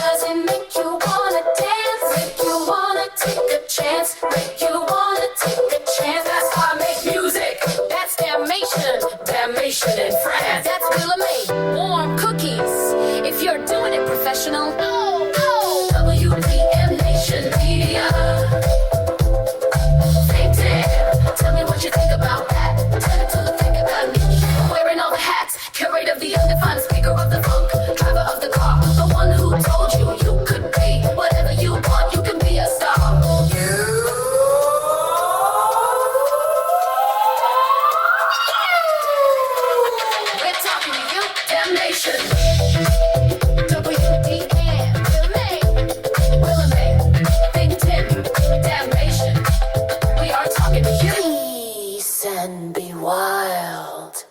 Does it make you wanna dance? Make you wanna take a chance? Make you wanna take a chance? That's why I make music. That's damnation, damnation in France. That's Willa May, warm cookies. If you're doing it professional, WDMN MEDIA. ThinkTimm, tell me what you think about that. Tell it to the thing about me. Wearing all the hats, curator of the undefined, speaker of the funk, driver of the car, the one who told you you could be whatever you want, you can be a star. We're talking to you, damnation. WDMN, Willa May, ThinkTimm, damnation. We are talking to you. Peace and be wild.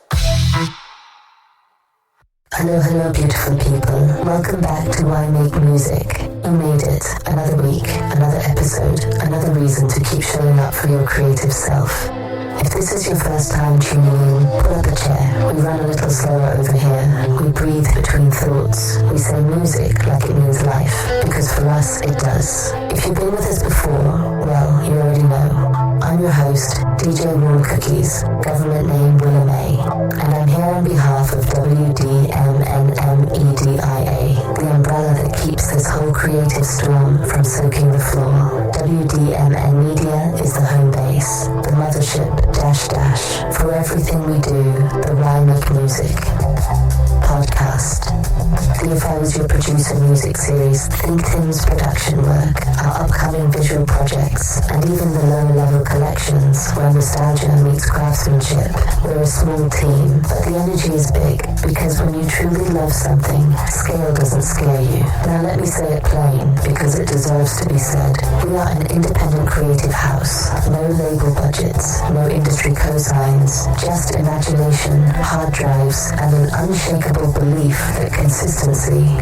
Hello, beautiful people. Welcome back to Why Make Music. You made it. Another week, another episode, another reason to keep showing up for your creative self. If this is your first time tuning in, pull up a chair. We run a little slower over here. We breathe between thoughts. We say music like it means life, because for us it does. If you've been with us before, well, you already know. I'm your host, DJ Warm Cookies, government name Willa May, and I'm here on behalf of WDMN MEDIA, the umbrella that keeps this whole creative storm from soaking the floor. WDMN Media is the home base, the mothership, -- for everything we do, the Why Make Music podcast. The If I Was Your Producer music series, ThinkTimm's production work, our upcoming visual projects, and even the lower level collections where nostalgia meets craftsmanship. We're a small team, but the energy is big, because when you truly love something, scale doesn't scare you. Now let me say it plain, because it deserves to be said. We are an independent creative house. No label budgets, no industry cosigns, just imagination, hard drives, and an unshakable belief that consistency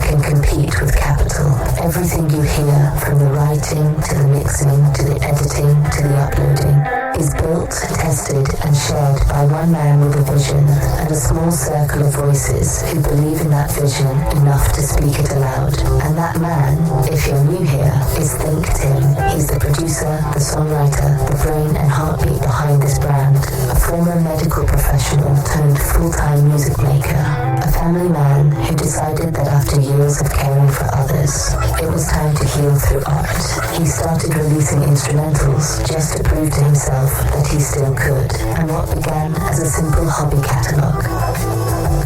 can compete with capital. Everything you hear, from the writing to the mixing to the editing to the uploading, is built, tested, and shared by one man with a vision and a small circle of voices who believe in that vision enough to speak it aloud. And that man, if you're new here, is ThinkTimm. He's the producer, the songwriter, the brain and heartbeat behind this brand, a former medical professional turned full-time music maker, a family man who decided that after years of caring for others, it was time to heal through art. He started releasing instrumentals just to prove to himself that he still could, and what began as a simple hobby catalogue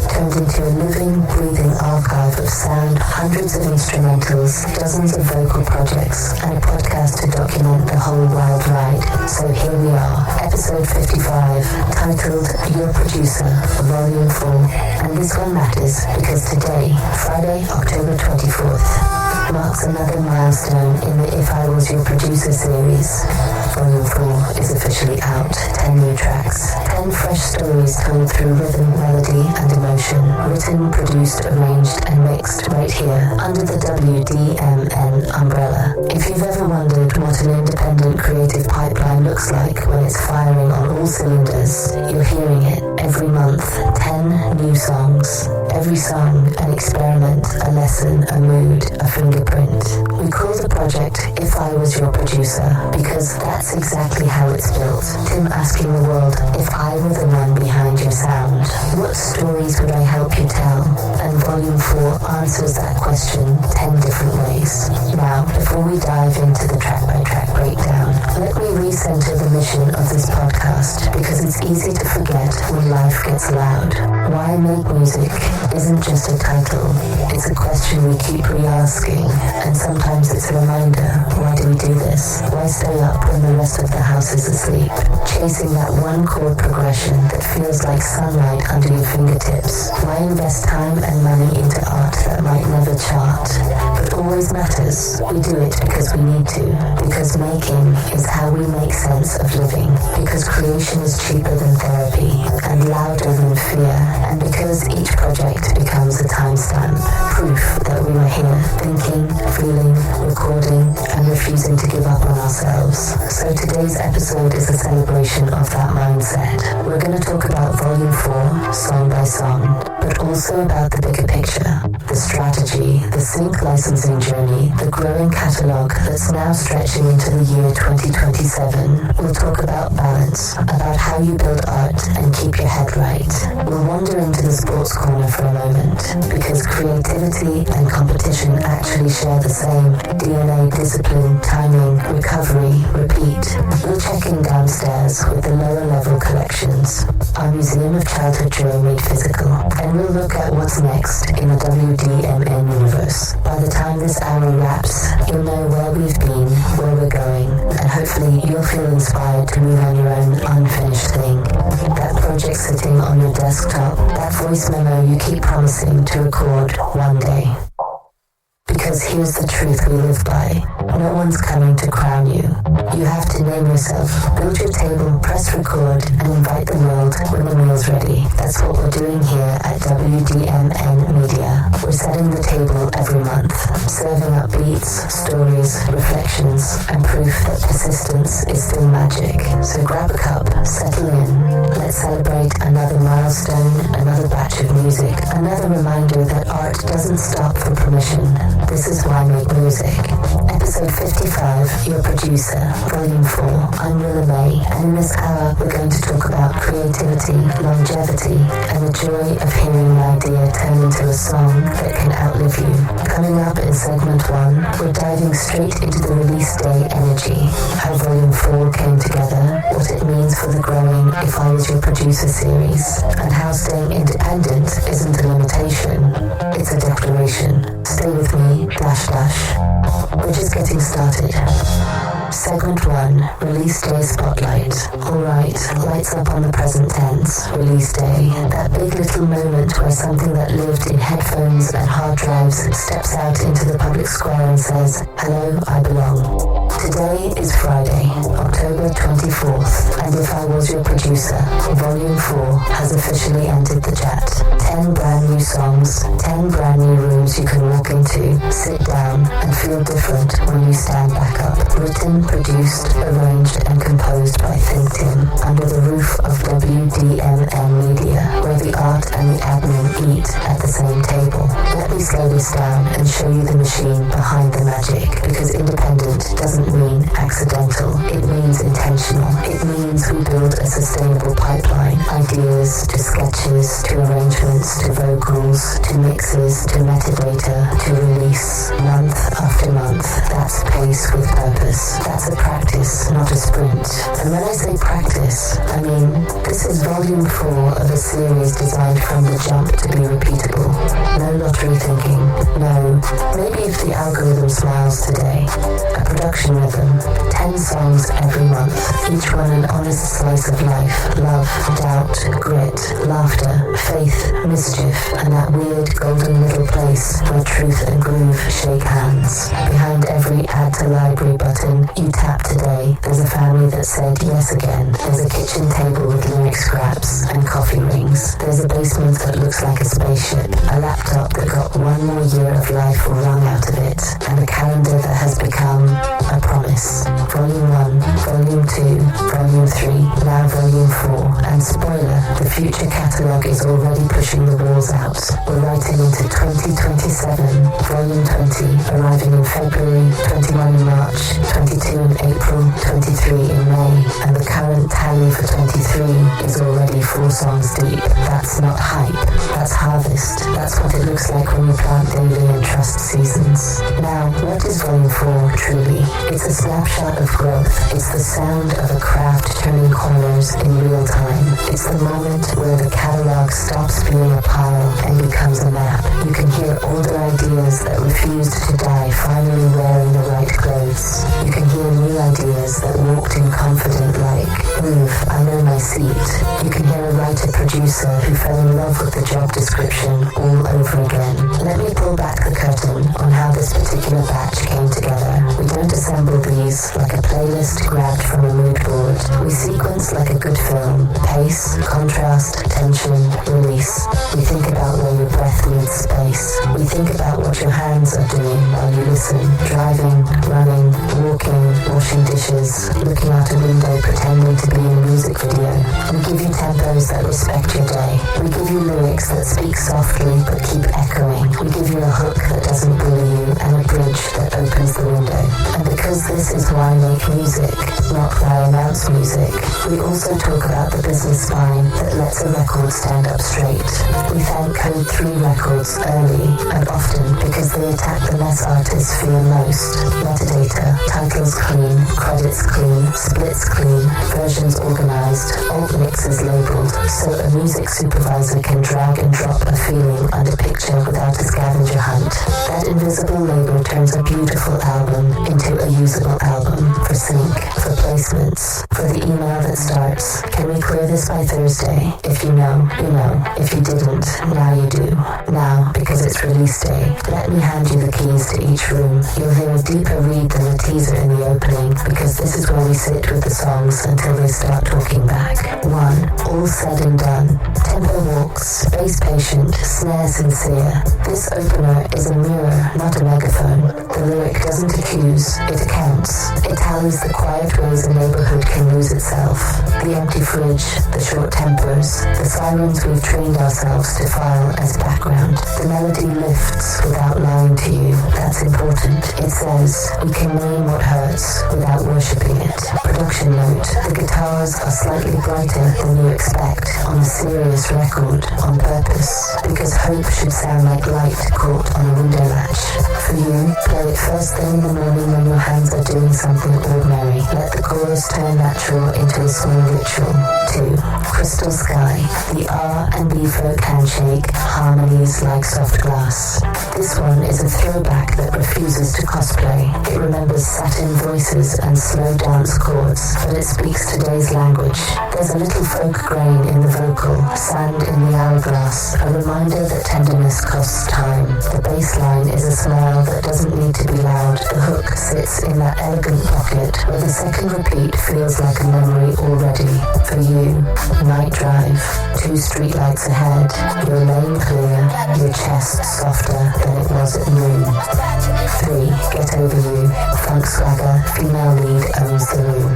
turned into a living, breathing archive of sound, hundreds of instrumentals, dozens of vocal projects, and a podcast to document the whole wild ride. So here we are, episode 55, titled Your Producer, Volume 4. And this one matters because today, Friday, October 24th, marks another milestone in the If I Was Your Producer series. Volume 4 is officially out. 10 new tracks. 10 fresh stories told through rhythm, melody, and emotion. Written, produced, arranged, and mixed right here under the WDMN umbrella. If you've ever wondered what an independent creative pipeline looks like when it's firing on all cylinders, you're hearing it every month. 10 new songs. Every song an experiment, a lesson, a mood, a fingerprint. We call the project If I Was Your Producer because that's exactly how it's built. Timm asking the world, if I were the one behind your sound, what stories would I help you tell? And Volume 4 answers that question 10 different ways. Now, before we dive into the track-by-track breakdown, let me recenter the mission of this podcast because it's easy to forget when life gets loud. Why Make Music isn't just a title, it's a question we keep re-asking, and sometimes it's a reminder, why do we do this? Why stay up when the rest of the house is asleep? Chasing that one chord progression that feels like sunlight under your fingertips. Why invest time and money into art that might never chart, but always matters? We do it because we need to, because making is how we make sense of living, because creation is cheaper than therapy, and louder than fear, and because each project becomes a timestamp, proof that we were here, thinking, feeling, recording, and refusing to give up on ourselves. So today's episode is a celebration of that mindset. We're going to talk about Volume 4, song by song, but also about the bigger picture, the strategy, the sync licensing journey, the growing catalogue that's now stretching into the year 2027. We'll talk about balance, about how you build art and keep your head right. We'll wander into the sports corner for a moment, because creativity and competition actually share the same DNA, discipline, timing, recovery, repeat. We'll check in downstairs with the lower level collections, our Museum of Childhood Joy made physical, and we'll look at what's next in the WDMN universe. By the time this hour wraps, you'll know where we've been, where we're going, and hopefully you'll feel inspired to move on your own unfinished thing. That project sitting on your desktop, that voice memo you keep promising to record one day. Because here's the truth we live by. No one's coming to crown you. You have to name yourself, build your table, press record, and invite the world when the meal's ready. That's what we're doing here at WDMN Media. We're setting the table every month, serving up beats, stories, reflections, and proof that persistence is still magic. So grab a cup, settle in. Let's celebrate another milestone, another batch of music, another reminder that art doesn't stop for permission. This is Why Make Music. Episode 55, Your Producer, Volume 4. I'm Willa May, and in this hour we're going to talk about creativity, longevity, and the joy of hearing an idea turn into a song that can outlive you. Coming up in segment 1, we're diving straight into the release day energy, how Volume 4 came together, what it means for the growing If I Was Your Producer series, and how staying independent isn't a limitation, it's a declaration. Stay with me, // We're just getting started. Segment 1, Release Day Spotlight. Alright, lights up on the present tense, Release Day. That big little moment where something that lived in headphones and hard drives steps out into the public square and says, hello, I belong. Today is Friday, October 24th, and If I Was Your Producer, Volume 4 has officially entered the chat. 10 brand new songs, 10 brand new rooms you can walk into, sit down, and feel different when you stand back up. Written, produced, arranged, and composed by ThinkTimm under the roof of WDMN Media, where the art and the admin eat at the same table. Let me slow this down and show you the machine behind the magic, because independent doesn't mean accidental, it means intentional. It means we build a sustainable pipeline, ideas to sketches, to arrangements, to vocals, to mixes, to metadata, to release, month after month. That's pace with purpose. That's a practice, not a sprint. And when I say practice, I mean this is volume 4 of a series designed from the jump to be repeatable. No lottery thinking. No, maybe if the algorithm smiles today. A production rhythm, 10 songs every month, each one an honest slice of life, love, doubt, grit, laughter, faith, mischief, and that weird golden middle place where truth and groove shake hands. Behind every add to library button you tap today, there's a family that said yes again. There's a kitchen table with lyric scraps and coffee rings. There's a basement that looks like a spaceship, a laptop that got one more year of life wrung out of it, and a calendar that has become a promise. Volume 1, Volume 2, Volume 3, now Volume 4, and spoiler, the future catalogue is already pushing the walls out. We're writing into 2027, Volume 20, arriving in February, 21 in March, 22 in April, 23 in May, and the current tally for 23 is already 4 songs deep. That's not hype, that's harvest. That's what it looks like when you plant daily and trust seasons. Now, what is Volume 4 truly? It's a snapshot of growth. It's the sound of a craft turning corners in real time. It's the moment where the catalog stops being a pile and becomes a map. You can hear older ideas that refused to die finally wearing the right clothes. You can hear new ideas that walked in confident like, move, I know my seat. You can hear a writer-producer who fell in love with the job description all over again. Let me pull back the curtain on how this particular batch came together. We don't assemble these like a playlist grabbed from a mood board. We sequence like a good film. Pace, contrast, tension, release. We think about where your breath meets space. We think about what your hands are doing while you listen, driving, running, walking, washing dishes, looking out a window pretending to be in a music video. We give you tempos that respect your day. We give you lyrics that speak softly but keep echoing. We give you a hook that doesn't bully you and a bridge that opens the window. And because this is why I make music, not why I announce music, we also talk about the business spine that lets a record stand up straight. We thank Code 3 Records early and often because they attack the mess artists fear most. Metadata, titles clean, credits clean, splits clean, versions organized, alt mixes labeled, so a music supervisor can drag and drop a feeling and a picture without a scavenger hunt. That invisible label turns a beautiful album into a usable album for sync, for placements, for the email that starts, can we clear this by Thursday? If you know, you know. If you didn't, now you do. Now, because it's release day, let me hand you the keys to each room. You'll hear a deeper read than a teaser in the opening, because this is where we sit with the songs until they start talking back. 1. All said and done. Tempo walks, bass patient, snare sincere. This opener is a mirror, not a megaphone. The lyric doesn't accuse, it accounts. It tallies the quiet ways a neighborhood can lose itself. The empty fridge, the short tempers, the sirens we've trained ourselves to file as background. The melody lifts without lying to you. That's important. It says, we can name what hurts without worshipping it. Production note, the guitars are slightly brighter than you expect on a serious record on purpose, because hope should sound like light caught on a window latch. For you, play it first thing in the morning when your hands are doing something ordinary. Let the chorus turn natural into a small ritual. 2. Crystal Sky, the R and B folk handshake, harmonies like soft glass. This one is a throwback that refuses to cosplay. It remembers satin voices and slow dance chords, but it speaks today's language. There's a little folk grain in the vocal, sand in the hourglass, a reminder that tenderness costs time. The bass line is a smile that doesn't need to be loud. The hook sits in that elegant pocket where the second repeat feels like a memory already. For you, night drive, 2 streetlights ahead, your lane clear, your chest softer than it was at noon. 3. Get Over You, funk swagger, female lead owns the room.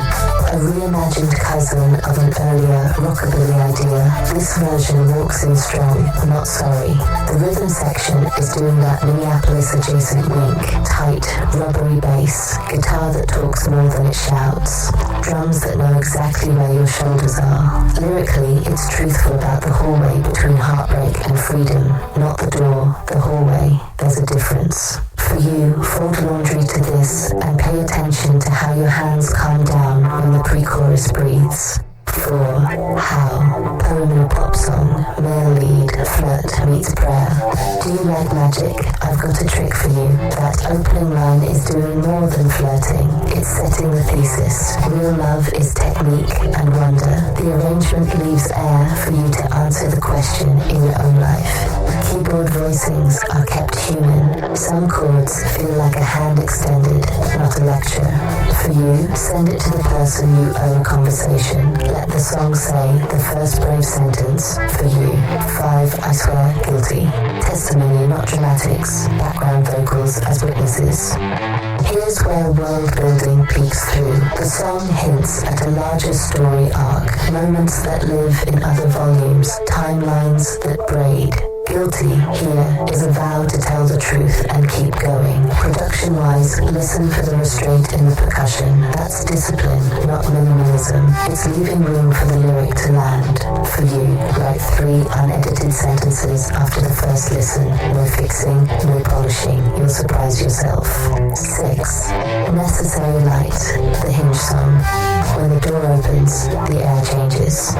A reimagined cousin of an earlier rockabilly idea, this version walks in strong, not sorry. The rhythm section is doing that Minneapolis adjacent wink, tight, rubbery bass, guitar that talks more than it shouts, drums that know exactly where your shoulders are. Lyrically, it's truthful about the hallway between heartbreak and freedom, not the door, the hallway. There's a difference. For you, fold laundry to this and pay attention to how your hands calm down when the pre-chorus breathes. 4. How, poem in a pop song, male lead, flirt meets prayer. Do you like magic? I've got a trick for you. That opening line is doing more than flirting. It's setting the thesis. Real love is technique and wonder. The arrangement leaves air for you to answer the question in your own life. Keyboard voicings are kept human. Some chords feel like a hand extended, not a lecture. For you, send it to the person you owe a conversation. Let the song say the first brave sentence. For you, 5, I swear, guilty. Testimony, not dramatics. Background vocals as witnesses. Here's where world building peeks through. The song hints at a larger story arc, moments that live in other volumes, timelines that braid. Guilty here is a vow to tell the truth and keep going. Production-wise, listen for the restraint in the percussion. That's discipline, not minimalism. It's leaving room for the lyric to land. For you, write 3 unedited sentences after the first listen. No fixing, no polishing. You'll surprise yourself. 6. Necessary Light, the Hinge song. When the door opens, the air changes.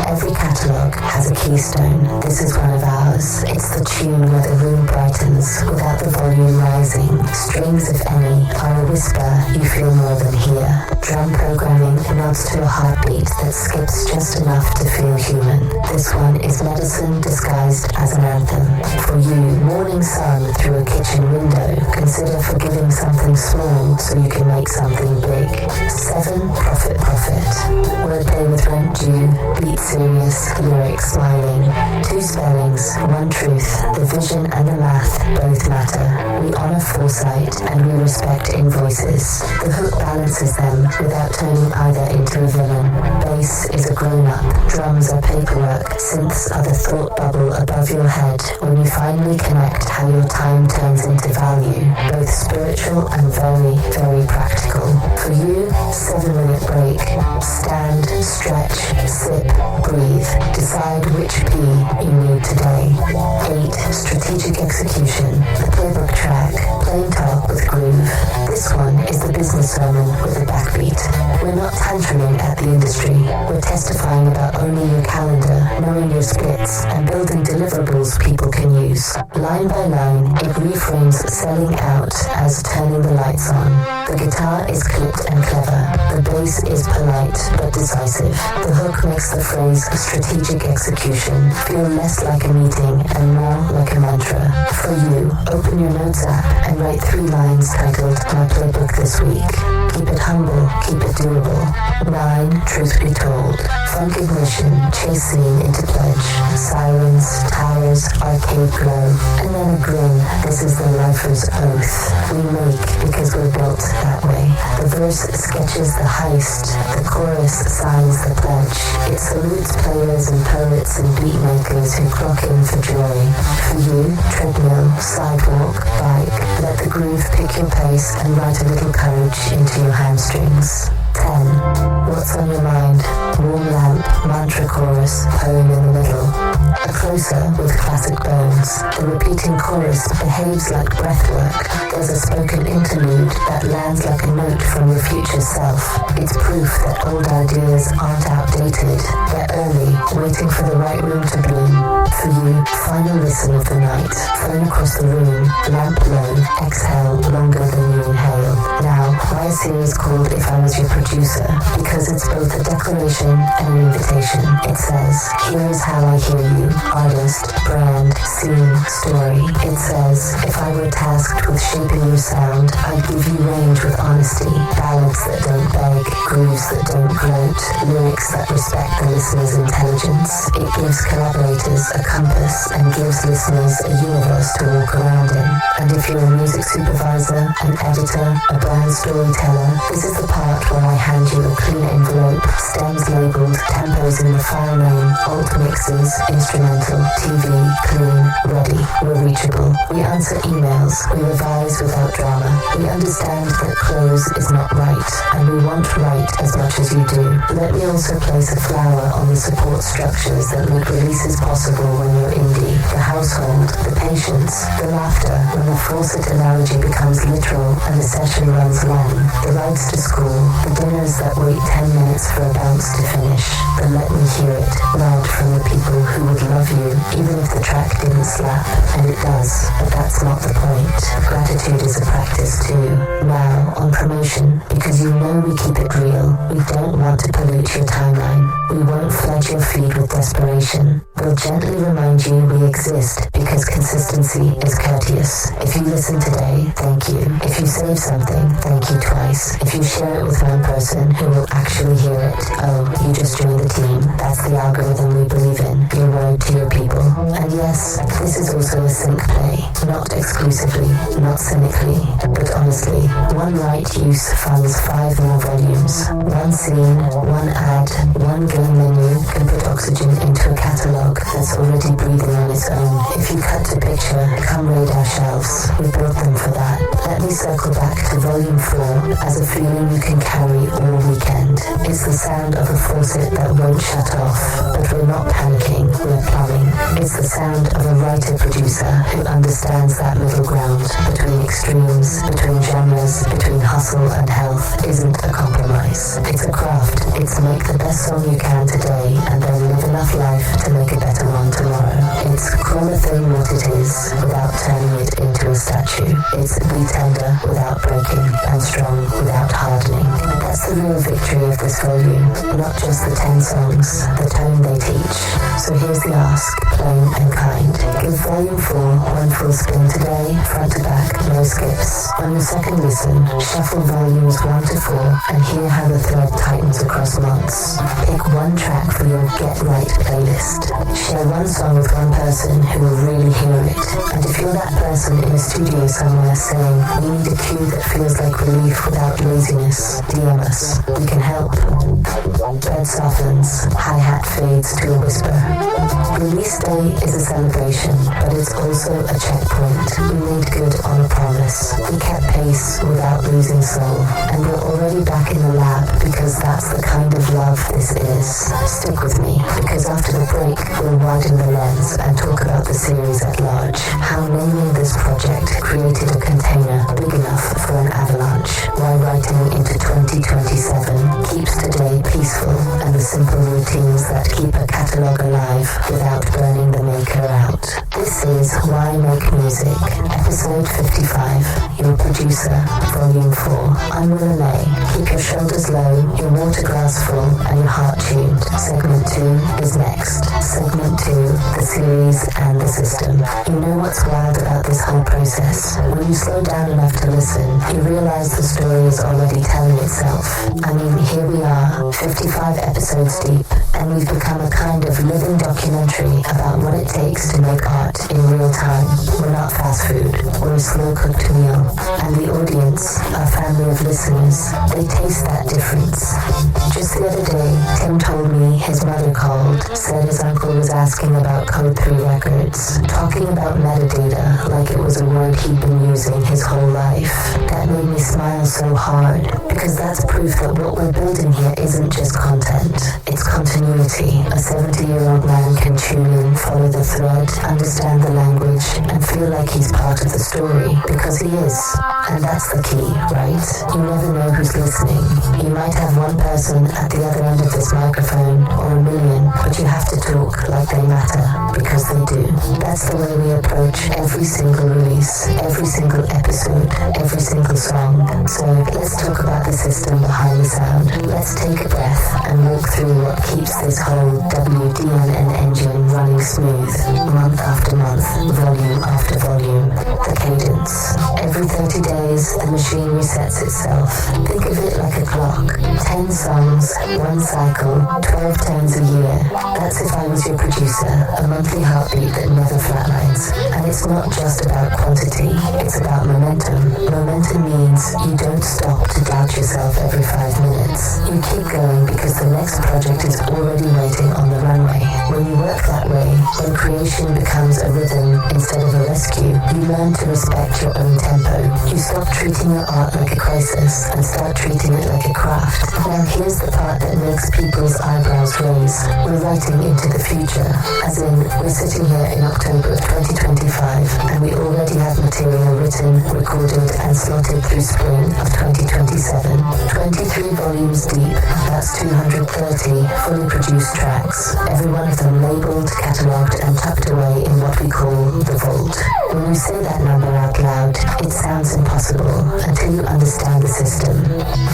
Every catalogue has a keystone. This is one of ours. It's the tune where the room brightens without the volume rising. Strings, if any, are a whisper you feel more than hear. Drum programming nods to a heartbeat that skips just enough to feel human. This one is medicine disguised as an anthem. For you, morning sun through a kitchen window. Consider forgiving something small so you can make something big. 7. Profit. Wordplay with rent due, beat serious, lyric smiling. 2 spellings, 1 truth. The vision and the math both matter. We honor 4 foresight, and we respect in voices. The hook balances them without turning either into a villain. Bass is a grown-up, drums are paperwork, synths are the thought bubble above your head when you finally connect how your time turns into value, both spiritual and very, very practical. For you, 7-minute break. Stand, stretch, sip, breathe. Decide which P you need today. 8. Strategic execution. The playbook track. Plain talk with groove. This one is the business sermon with a backbeat. We're not tantruming at the industry. We're testifying about owning your calendar, knowing your splits, and building deliverables people can use. Line by line, it reframes selling out as turning the lights on. The guitar is clipped and clever. The bass is polite but decisive. The hook makes the phrase strategic execution feel less like a meeting and more like a mantra. For you, open your notes app and write 3 lines titled My Playbook This Week. Keep it humble, keep it doable. 9. Truth be told. Funk ignition, chase scene into pledge. Sirens, towers, arcade glow. And then a grin. This is the lifer's oath. We make because we're built that way. The verse sketches the heist. The chorus signs the pledge. It salutes players and poets and beat makers who clock in for joy. For you, treadmill, sidewalk, bike. Let the groove pick your pace and write a little courage into your hamstrings. 10. What's on your mind? Warm lamp, mantra chorus, poem in the middle. A closer with classic bones. The repeating chorus behaves like breathwork. There's a spoken interlude that lands like a note from your future self. It's proof that old ideas aren't outdated. They're early, waiting for the right room to bloom. For you, final listen of the night. Phone across the room, lamp low, exhale longer than you inhale. Now, why a series called If I Was Your Producer? Because it's both a declaration and an invitation. It says, here is how I hear you. Artist, brand, scene, story. It says, if I were tasked with shaping your sound, I'd give you range with honesty. Ballads that don't beg, grooves that don't gloat, lyrics that respect the listener's intelligence. It gives collaborators a compass and gives listeners a universe to walk around in. And if you're a music supervisor, an editor, a brand storyteller, this is the part where I hand you a clean envelope, stems labeled, tempos in the file name, alt mixes, instrumental, TV, clean, ready. We're reachable. We answer emails. We revise without drama. We understand that close is not right, and we want right as much as you do. Let me also place a flower on the support structures that make releases possible when you're indie. The household, the patience, the laughter when the faucet analogy becomes literal and the session runs long. The rides to school, the dinners that wait 10 minutes for a bounce to finish. The let me hear it loud from the people who would love you even if the track didn't slap. And it does, but that's not the point. Gratitude is a practice too. Now, on promotion, because you know we keep it real, we don't want to pollute your timeline. We won't flood your feed with desperation. We'll gently remind you we exist because consistency is courteous. If you listen today, thank you. If you save something, thank you twice. If you share it with one person who will actually hear it, oh, you just joined the team. That's the algorithm we believe in. Your word to your people. And yes, this is also a sync play. Not exclusively, not cynically, but honestly. One right use funds 5 more volumes. One scene, one ad, one game menu can put oxygen into a catalogue that's already breathing on its own. If you cut to picture, come raid our shelves. We built them for that. Let me circle back to volume 4 as a feeling you can carry all weekend. It's the sound of a faucet that won't shut off, but we're not panicking, we're plumbing. It's the sound of a writer-producer who understands that middle ground between extremes, between genres, between hustle and health isn't a compromise. It's a craft. It's make the best song you can today and then live enough life to make a better one tomorrow. It's call a thing what it is without turning it into a statue. It's be tender tender without breaking, and strong without hardening. That's the real victory of this volume, not just the 10 songs, the tone they teach. So here's the ask, plain and kind. Give volume 4 one full spin today, front to back, no skips. On your second listen, shuffle volumes 1 to 4 and hear how the thread tightens across months. Pick one track for your Get Right playlist. Share one song with one person who will really hear it. And if you're that person in a studio somewhere saying, we need a cue that feels like relief without laziness, DM us. We can help. Bed softens, hi-hat fades to a whisper. Release day is a celebration, but it's also a checkpoint. We made good on a promise. We kept pace without losing soul. And we're already back in the lab because that's the kind of love this is. Stick with me, because after the break, we'll widen the lens and talk about the series at large. How naming this project created a container big enough for an avalanche, while writing into 2027 keeps today peaceful, and the simple routines that keep a catalogue alive without burning the maker out. This is Why Make Music, episode 55, your producer, volume 4. I'm Willa May. Keep your shoulders low, your water glass full, and your heart tuned. Segment 2 is next. Segment 2, the series and the system. You know what's wild about this whole process? When you slow down enough to listen, you realize the story is already telling itself. I mean, here we are, 55 episodes deep, and we've become a kind of living documentary about what it takes to make art in real time. We're not fast food, we're a slow-cooked meal, and the audience, our family of listeners, they taste that difference. Just the other day, Timm told me his mother called, said his uncle was asking about Code 3 records, talking about metadata like it was a word he'd been using his whole life. That made me smile so hard, because that's proof that what we're building here isn't just content, it's continuity. A 70-year-old man can tune in, follow the thread, understand the language, and feel like he's part of the story, because he is. And that's the key, right? You never know who's listening. You might have one person at the other end of this microphone, or a million, but you have to talk like they matter, because they do. That's the way we approach every single release, every single episode, every single song. So let's talk about the system behind the sound. Let's take a breath and walk through what keeps this whole WDMN engine running smooth, month after month, volume after volume. The cadence. Every 30 days, the machine resets itself. Think of it like a clock. 10 songs, 1 cycle, 12 tones a year. That's if I was your producer, a monthly heartbeat that never flatlines. And it's not just about quantity, it's about momentum. Momentum means you don't stop to doubt yourself every 5 minutes. You keep going because the next project is already waiting on the runway. When you work that way, when creation becomes a rhythm instead of a rescue, you learn to respect your own tempo. You stop treating your art like a crisis and start treating it like a craft. Now here's the part that makes people's eyebrows raise. We're writing into the future, as in we're sitting here in October of 2025 and we already have material written, recorded and slotted through spring of 2027. 23 volumes deep, that's 230 fully produced tracks, every one of them labelled, catalogued and tucked away in what we call the vault. When you say that number out loud, it sounds impossible until you understand the system.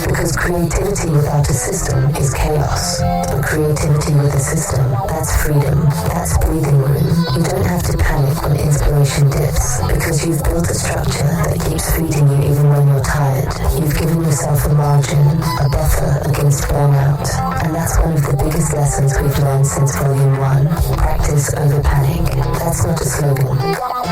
Because creativity without a system is chaos. But creativity with a system, that's freedom. That's breathing room. You don't have to panic when inspiration dips, because you've built a structure that keeps feeding you even when you're tired. You've given yourself a margin, a buffer against burnout. And that's one of the biggest lessons we've learned since volume 1. Practice over panic. That's not a slogan.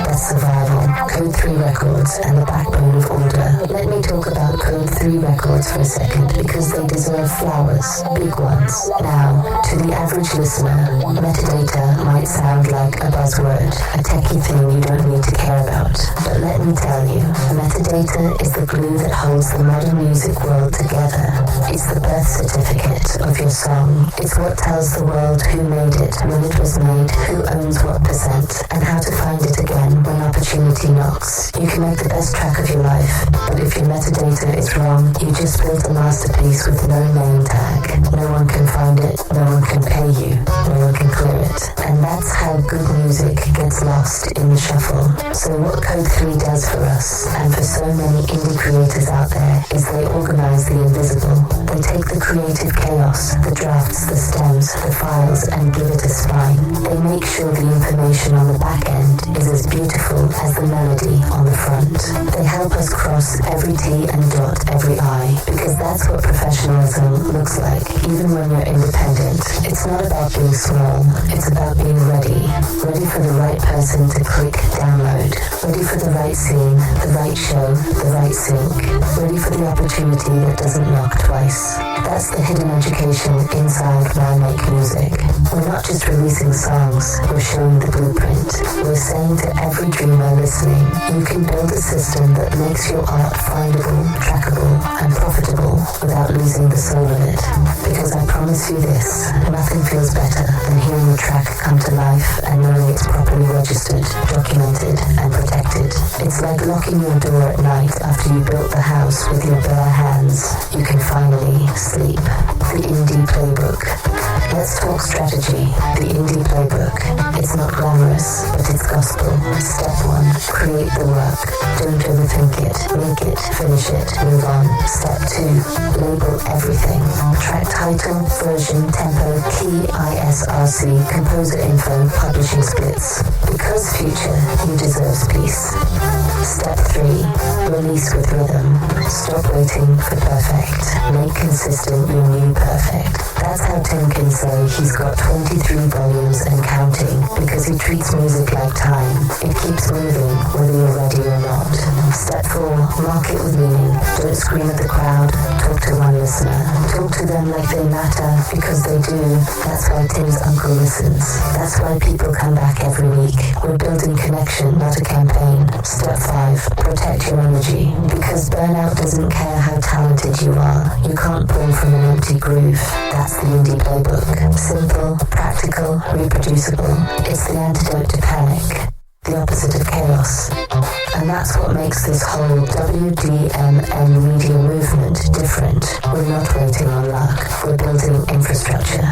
That's survival. Code 3 Records and the backbone of order. Let me talk about Code 3 Records for a second, because they deserve flowers, big ones. Now, to the average listener, metadata might sound like a buzzword, a techie thing you don't need to care about. But let me tell you, metadata is the glue that holds the modern music world together. It's the birth certificate of your song. It's what tells the world who made it, when it was made, who owns what percent, and how to find it again when opportunity knocks. You can make the best track of your life, but if your metadata metadata is wrong, you just built a masterpiece with no name tag. No one can find it, no one can pay you, no one can clear it. And that's how good music gets lost in the shuffle. So what Code 3 does for us, and for so many indie creators out there, is they organize the invisible. They take the creative chaos, the drafts, the stems, the files, and give it a spine. They make sure the information on the back end is as beautiful as the melody on the front. They help us cross every T and dot every I, because that's what professionalism looks like, even when you're independent. It's not about being small, it's about being ready. Ready for the right person to click download. Ready for the right scene, the right show, the right sync. Ready for the opportunity that doesn't knock twice. That's the hidden education inside Why Make Music. We're not just releasing songs, we're showing the blueprint. We're saying to every dreamer listening, you can build a system that makes your art findable, trackable, and profitable without losing the soul of it. Because I promise you this, nothing feels better than hearing a track come to life and knowing it's properly registered, documented, and protected. It's like locking your door at night after you built the house with your bare hands. You can finally sleep. The Indie Playbook. Let's talk strategy. The Indie Playbook. It's not glamorous, but it's gospel. Step 1. Create the work. Don't overthink it. Make it. Finish it. Move on. Step 2. Label everything. Track title, version, tempo, key, ISRC, composer info, publishing splits. Because future, you deserve peace. Step 3. Release with rhythm. Stop waiting for perfect. Make consistent your new perfect. That's how Timm can say he's got 23 volumes and counting, because he treats music like time. It keeps moving, whether you're ready or not. Step 4. Mark it with meaning. Don't scream at the crowd. Talk to one listener. Talk to them like they matter, because they do. That's why Timm's uncle listens. That's why people come back every week. We're building connection, not a campaign. Step 5. Protect your energy, because burnout doesn't care how talented you are. You can't pull from an empty groove. That's the Indie Playbook. Simple, practical, reproducible. It's the antidote to panic, the opposite of chaos. And that's what makes this whole WDMN media movement different. We're not waiting on luck, we're building infrastructure.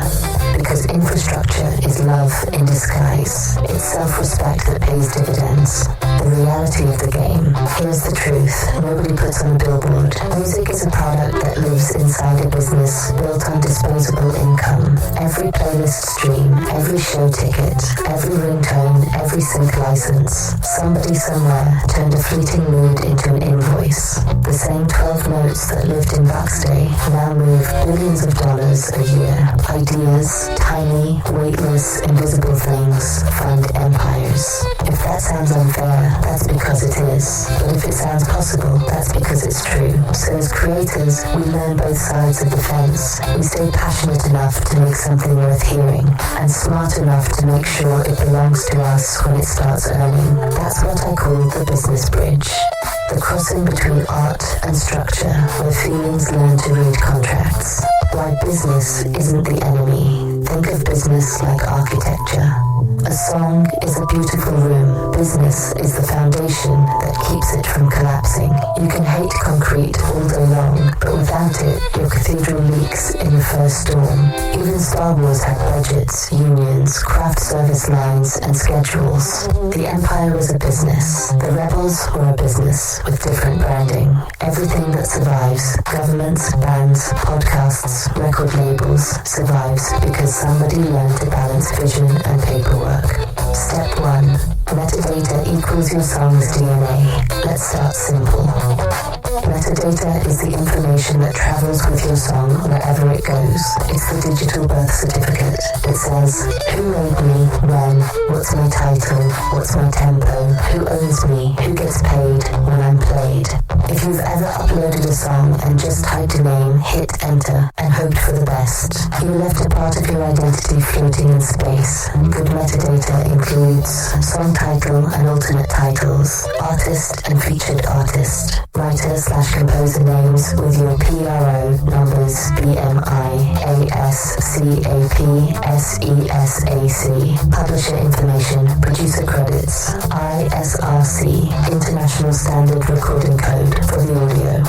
Because infrastructure is love in disguise. It's self-respect that pays dividends. The reality of the game. Here's the truth. Nobody puts on a billboard. Music is a product that lives inside a business built on disposable income. Every playlist stream, every show ticket, every ringtone, every sync license. Somebody somewhere turned a fleeting mood into an invoice. The same 12 notes that lived in Backstay now move billions of dollars a year. Ideas, tiny, weightless, invisible things, find empires. If that sounds unfair, that's because it is. But if it sounds possible, that's because it's true. So as creators, we learn both sides of the fence. We stay passionate enough to make something worth hearing, and smart enough to make sure it belongs to us when it starts earning. That's what I call the business bridge. The crossing between art and structure, where feelings learn to read contracts. Why business isn't the enemy. Think of business like architecture. A song is a beautiful room. Business is the foundation that keeps it from collapsing. You can hate concrete all day long, but without it, your cathedral leaks in the first storm. Even Star Wars had budgets, unions, craft service lines, and schedules. The Empire was a business. The Rebels were a business with different branding. Everything that survives, governments, bands, podcasts, record labels, survives because somebody learned to balance vision and paperwork. Step 1. Metadata equals your song's DNA. Let's start simple. Metadata is the information that travels with your song wherever it goes. It's the digital birth certificate. It says, who made me, when, what's my title, what's my tempo, who owns me, who gets paid when I'm played. If you've ever uploaded a song and just typed a name, hit enter, and hoped for the best, you left a part of your identity floating in space. Good metadata includes song title and alternate titles, artist and featured artist, writer/composer names with your PRO numbers BMI, ASCAP, SESAC, publisher information, producer credits, ISRC, International Standard Recording Code for the audio,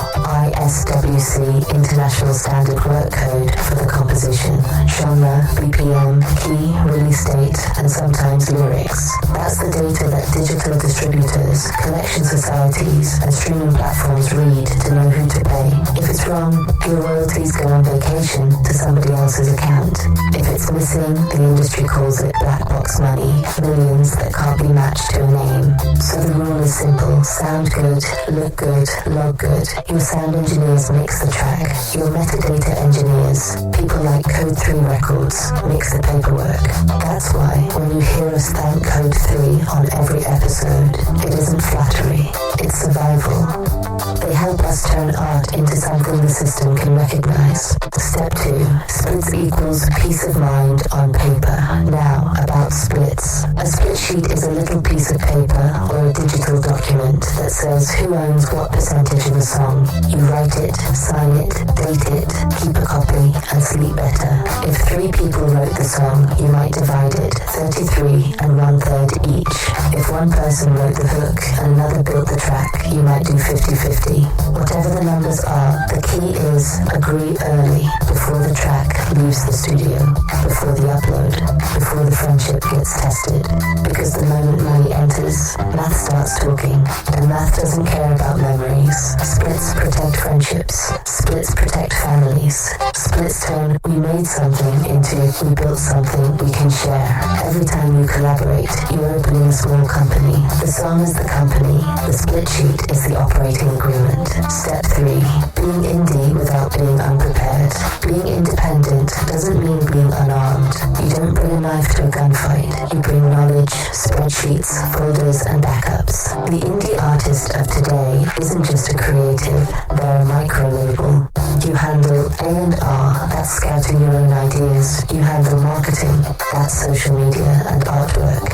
IWC International Standard Work Code for the composition, genre, BPM, key, release date, and sometimes lyrics. That's the data that digital distributors, collection societies, and streaming platforms read to know who to pay. If it's wrong, your royalties go on vacation to somebody else's account. If it's missing, the industry calls it black box money, millions that can't be matched to a name. So the rule is simple: sound good, look good, log good. Your sound engineers mix the track. Your metadata engineers, people like Code 3 Records, mix the paperwork. That's why when you hear us thank Code 3 on every episode, it isn't flattery, it's survival. They help us turn art into something the system can recognize. Step 2. Splits equals peace of mind on paper. Now, about splits. A split sheet is a little piece of paper or a digital document that says who owns what percentage of a song. You write it, sign it, date it, keep a copy, and sleep better. If 3 people wrote the song, you might divide it 33 and 1/3 each. If one person wrote the hook and another built the track, you might do 50-50. Whatever the numbers are, the key is agree early, before the track leaves the studio, before the upload, before the friendship gets tested. Because the moment money enters, math starts talking, and math doesn't care about memories. Splits protect friendships. Splits protect families. Splits turn we made something into we built something we can share. Every time you collaborate, you're opening a small company. The song is the company. The split sheet is the operating agreement. Step 3. Being indie without being unprepared. Being independent doesn't mean being unarmed. You don't bring a knife to a gunfight. You bring knowledge, spreadsheets, folders, and backups. The indie artist of today isn't just a creative, they're a micro label. You handle A&R, that's scouting your own ideas. You handle marketing, that's social media and artwork.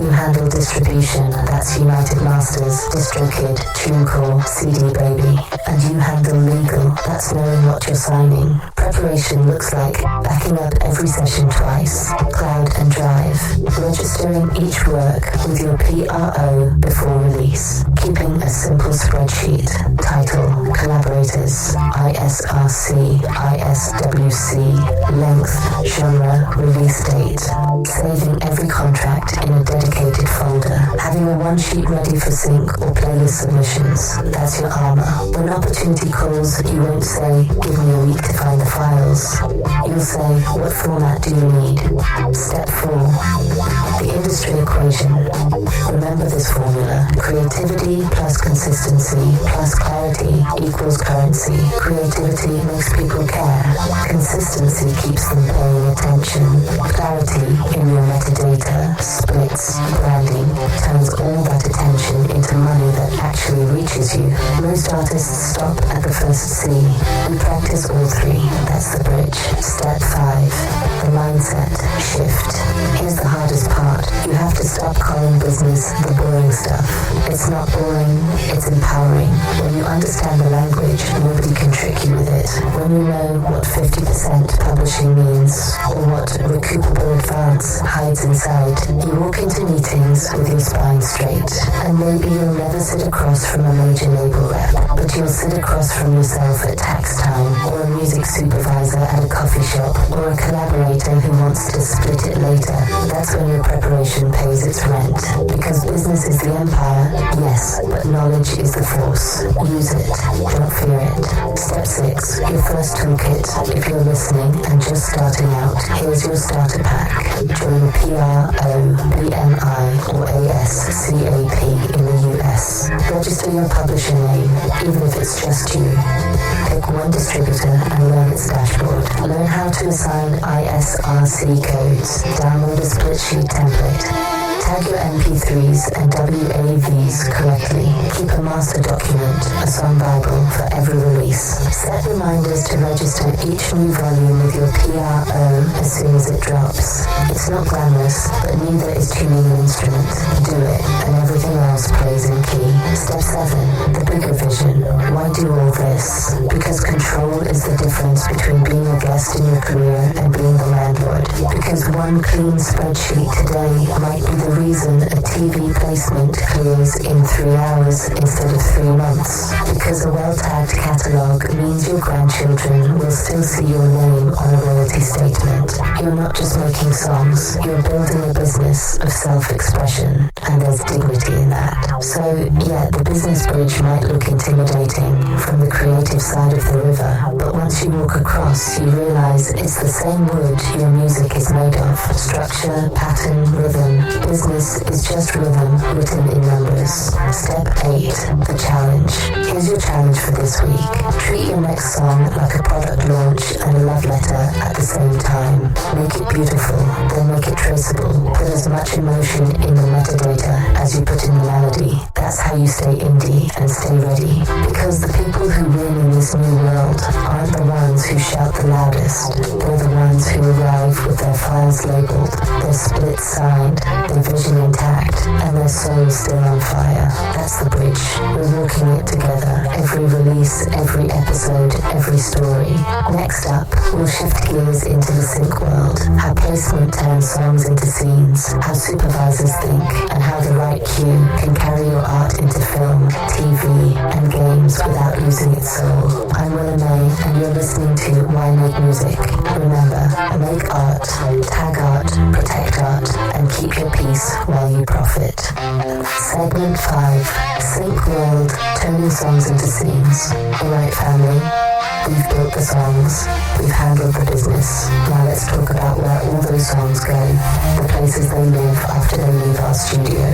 You handle distribution, that's United Masters, DistroKid, TuneCore, CD Baby. And you handle legal, that's knowing what you're signing. Preparation looks like backing up every session twice, cloud and drive, registering each work with your PRO before release, keeping a simple spreadsheet, title, collaborators, ISRC, ISWC, length, genre, release date, saving every contract in a dedicated folder, having a one sheet ready for sync or playlist submissions. That's your armor. When opportunity calls, you won't say, give me a week to find the files. You'll say, what format do you need? Step 4. The industry equation. Remember this formula. Creativity plus consistency plus clarity equals currency. Creativity makes people care. Consistency keeps them paying attention. Clarity in your metadata, splits, branding, turns all that attention into money that actually reaches you. Most artists stop at the first C. We practice all 3. That's the bridge. Step 5. The mindset shift. Here's the hardest part. You have to stop calling business the boring stuff. It's not boring, it's empowering. When you understand the language, nobody can trick you with it. When you know what 50% publishing means, or what recoupable advance hides inside, you walk into meetings with your spine straight. And maybe you'll never sit across from a major label rep, but you'll sit across from yourself at tax time, or a music supervisor at a coffee shop, or a collaborator who wants to split it later. That's when your preparation pays its rent. Because business is the empire, yes, but knowledge is the force. Use it, don't fear it. Step 6, your first toolkit. If you're listening and just starting out, here's your starter pack. Join PRO, BMI, or ASCAP in the US. Register your publisher name, even if it's just you. Pick one distributor and learn its dashboard. Learn how to assign ISRC codes. Download a split sheet template. Tag your MP3s and WAVs correctly. Keep a master document, a song bible for every release. Set reminders reminders to register each new volume with your PRO as soon as it drops. It's not glamorous, but neither is tuning an instrument. Do it, and everything else plays in key. Step 7. The bigger vision. Why do all this? Because control is the difference between being a guest in your career and being the landlord. Because one clean spreadsheet today might be the reason a TV placement clears in 3 hours instead of 3 months. Because a well-tagged catalogue means your grandchildren will still see your name on a royalty statement. You're not just making songs, you're building a business of self-expression, and there's dignity in that. So, yeah, the business bridge might look intimidating from the creative side of the river, but once you walk across, you realize it's the same wood your music is made of. Structure, pattern, rhythm. Business is just rhythm written in numbers. Step 8. The challenge. Here's your challenge for this week. Treat your next song like a product launch and a love letter at the same time. Make it beautiful, then make it traceable. Put as much emotion in the metadata as you put in the melody. That's how you stay indie and stay ready. Because the people who win in this new world aren't the ones who shout the loudest. They're the ones who arrive with their files labeled, their splits signed, their vision intact, and their soul still on fire. That's the bridge. We're walking it together. Every release, every episode, every story. Next up, we'll shift gears into the sync world. How placement turns songs into scenes. How supervisors think, and how the right cue can carry your art into film, TV, and games without losing its soul. I'm Willa May, and you're listening to Why Make Music. Remember, make art, tag art, protect art, and keep your peace while you profit. Segment 5. Sync world, turning songs into scenes. Alright, family. We've built the songs, we've handled the business. Now let's talk about where all those songs go, the places they live after they leave our studio.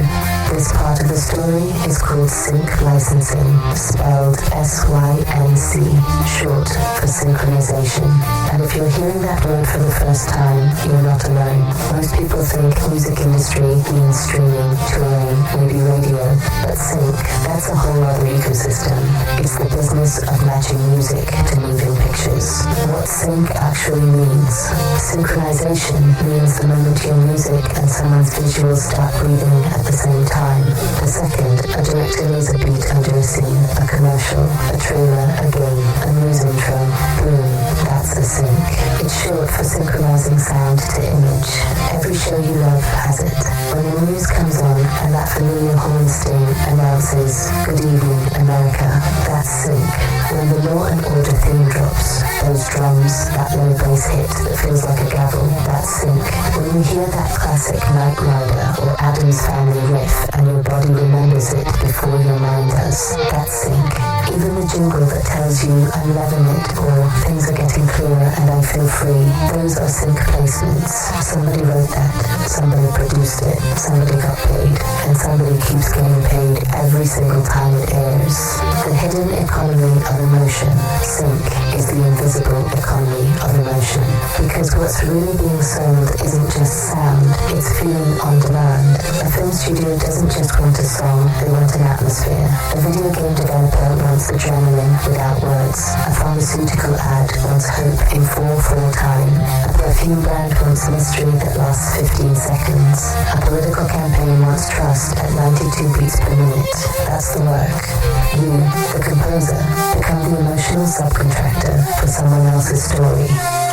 This part of the story is called sync licensing, spelled SYNC, short for synchronization. And if you're hearing that word for the first time, you're not alone. Most people think music industry means streaming, touring, maybe radio, but sync, that's a whole other ecosystem. It's the business of matching music to moving pictures. What sync actually means. Synchronization means the moment your music and someone's visuals start breathing at the same time. The second, a director lays a beat under a scene, a commercial, a trailer, a game, a news intro. Boom, that's a sync. It's short for synchronizing sound to image. Every show you love has it. When the news comes on and that familiar horn sting announces, "Good evening, America," that's sync. When the Law and Order theme drops, those drums, that low bass hit that feels like a gavel, that's sync. When you hear that classic Knight Rider or Addams Family riff and your body remembers it before your mind does, that's sync. Even the jingle that tells you I'm loving it or things are getting clearer and I feel free, those are sync placements. Somebody wrote that, somebody produced it, somebody got paid, and somebody keeps getting paid every single time it airs. The hidden economy of emotion. Sync is the invisible economy of emotion. Because what's really being sold isn't just sound, it's feeling on demand. A film studio doesn't just want a song, they want an atmosphere. A video game developer wants adrenaline without words. A pharmaceutical ad wants hope in 4/4 time. A perfume brand wants mystery that lasts 15 seconds. A political campaign wants trust at 92 beats per minute. That's the work. You, the composer, become the emotional subcontractor for someone else's story.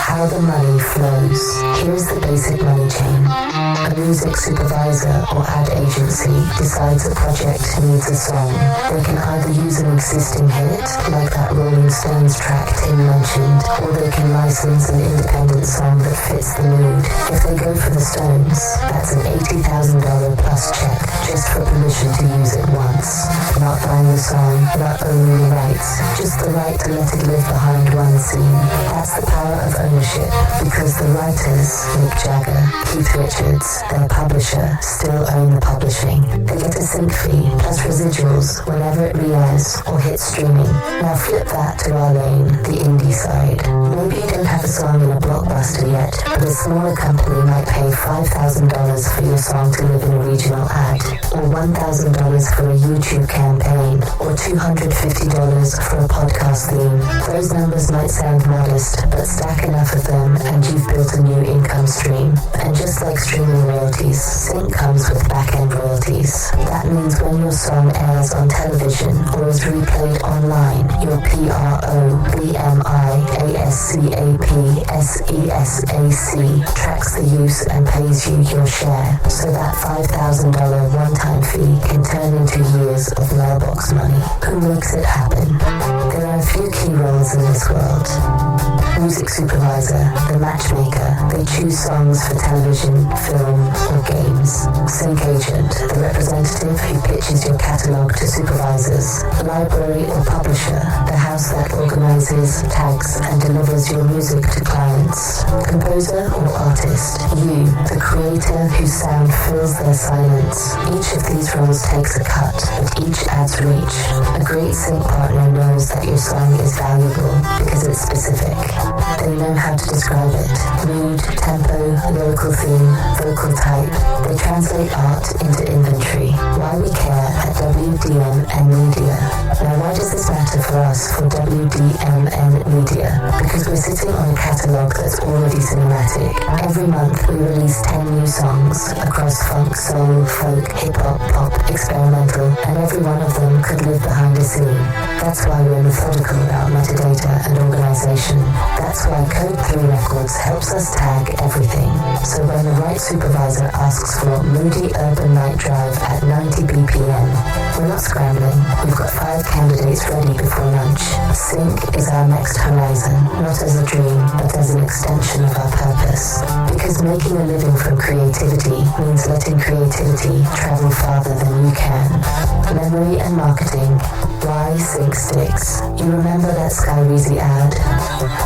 How the money flows. Here's the basic money chain. A music supervisor or ad agency decides a project needs a song. They can either use an existing hit, like that Rolling Stones track Timm mentioned, or they can license an independent song that fits the mood. If they go for the Stones, that's an $80,000 plus check just for permission to use it once. Not buying the song, not owning the rights, just the right to let it live behind one scene. That's the power of ownership, because the writers, Mick Jagger, Keith Richards, their publisher, still own the publishing. They get a sync fee plus residuals whenever it re-airs or hits streaming. Now flip put that to our lane, the indie side. Maybe you don't have a song in a blockbuster yet, but a smaller company might pay $5,000 for your song to live in a regional ad, or $1,000 for a YouTube campaign, or $250 for a podcast theme. Those numbers might sound modest, but stack enough of them and you've built a new income stream. And just like streaming royalties, sync comes with back-end royalties. That means when your song airs on television or is replayed online, your PROBMIASCAPSESAC tracks the use and pays you your share, so that $5,000 one-time fee can turn into years of mailbox money. Who makes it happen? There are a few key roles in this world. Music supervisor, the matchmaker, they choose songs for television, film, or games. Sync agent, the representative who pitches your catalog to supervisors. Library or publisher, the house that organizes, tags, and delivers your music to clients. Composer or artist, you, the creator whose sound fills their silence. Each of these roles takes a cut, but each adds reach. A great sync partner knows that your song is valuable because it's specific. They know how to describe it. Mood, tempo, lyrical theme, vocal type. They translate art into inventory. Why we care at WDMN MEDIA. Now why does this matter for us for WDMN MEDIA? Because we're sitting on a catalogue that's already cinematic. Every month we release 10 new songs across funk, soul, folk, hip-hop, pop, experimental, and every one of them could live behind a scene. That's why we're methodical about metadata and organization. That's why Code 3 Records helps us tag everything. So when the right supervisor asks for moody urban night drive at 90 BPM, we're not scrambling. We've got 5 candidates ready before lunch. Sync is our next horizon, not as a dream, but as an extension of our purpose. Because making a living from creativity means letting creativity travel farther than you can. Memory and marketing. Why sync sticks? You remember that Skyreezy ad?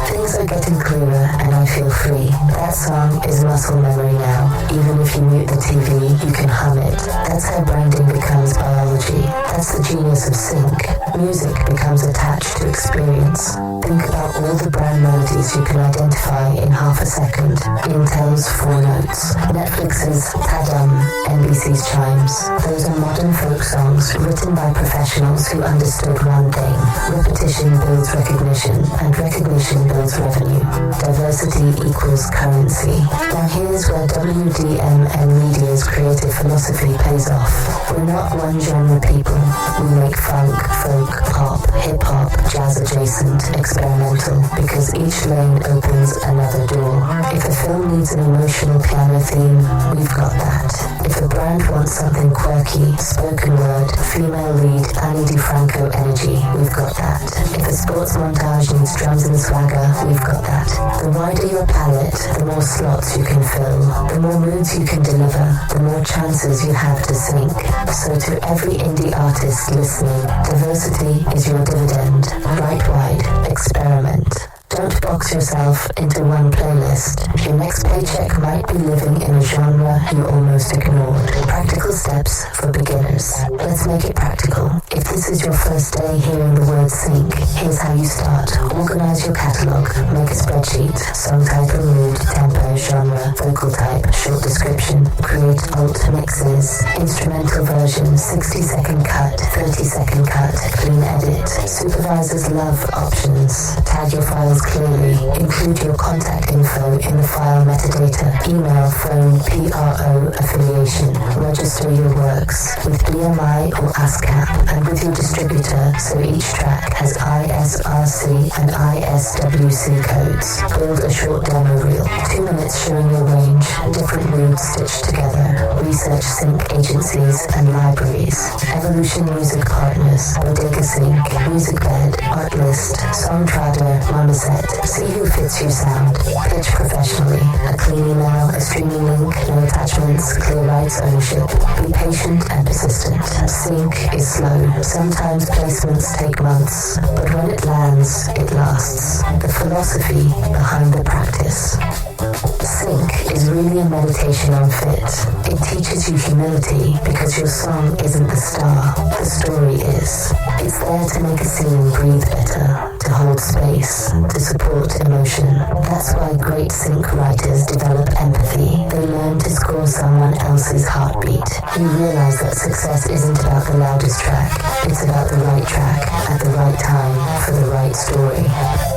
Things are getting clearer and I feel free. That song is muscle memory now. Even if you mute the TV, you can hum it. That's how branding becomes biology. That's the genius of sync. Music becomes attached to experience. Think about all the brand melodies you can identify in half a second. Intel's 4 notes, Netflix's Ta-Dum, NBC's Chimes. Those are modern folk songs written by professionals who understood one thing. Repetition builds recognition, and recognition builds revenue. Diversity equals currency. Now here's where WDMN MEDIA's creative philosophy pays off. We're not one genre people. We make funk, folk, pop, hip-hop, jazz adjacent, experimental, because each lane opens another door. If a film needs an emotional piano theme, we've got that. If a brand wants something quirky, spoken word, female lead, Annie DiFranco energy, we've got that. If a sports montage needs drums and swagger, we've got that. The wider your palette, the more slots you can fill, the more moods you can deliver, the more chances you have to sync. So to every indie artist listening, diversity is your dividend. Write wide, experiment. Don't box yourself into one playlist. Your next paycheck might be living in a genre you almost ignored. Practical steps for beginners. Let's make it practical. If this is your first day hearing the word sync, here's how you start. Organize your catalog. Make a spreadsheet. Song title, mood, tempo, genre, vocal type, short description. Create alt mixes. Instrumental version, 60-second cut, 30-second cut, clean edit. Supervisors love options. Tag your files clearly. Include your contact info in the file metadata. Email, phone, PRO affiliation. Register your works with BMI or ASCAP and with your distributor so each track has ISRC and ISWC codes. Build a short demo reel. 2 minutes showing your range, different moods stitched together. Research sync agencies and libraries. Evolution Music Partners, Bodega Sync, Music Bed, Artlist, Songtradder, Marmoset. See who fits your sound. Pitch professionally. A clean email, a streaming link, no attachments, clear rights ownership. Be patient and persistent. Sync is slow. Sometimes placements take months, but when it lands, it lasts. The philosophy behind the practice. Sync is really a meditation on fit. It teaches you humility because your song isn't the star, the story is. It's there to make a scene breathe better, to hold space, to support emotion. That's why great sync writers develop empathy. They learn to score someone else's heartbeat. You realize that success isn't about the loudest track. It's about the right track at the right time for the right story.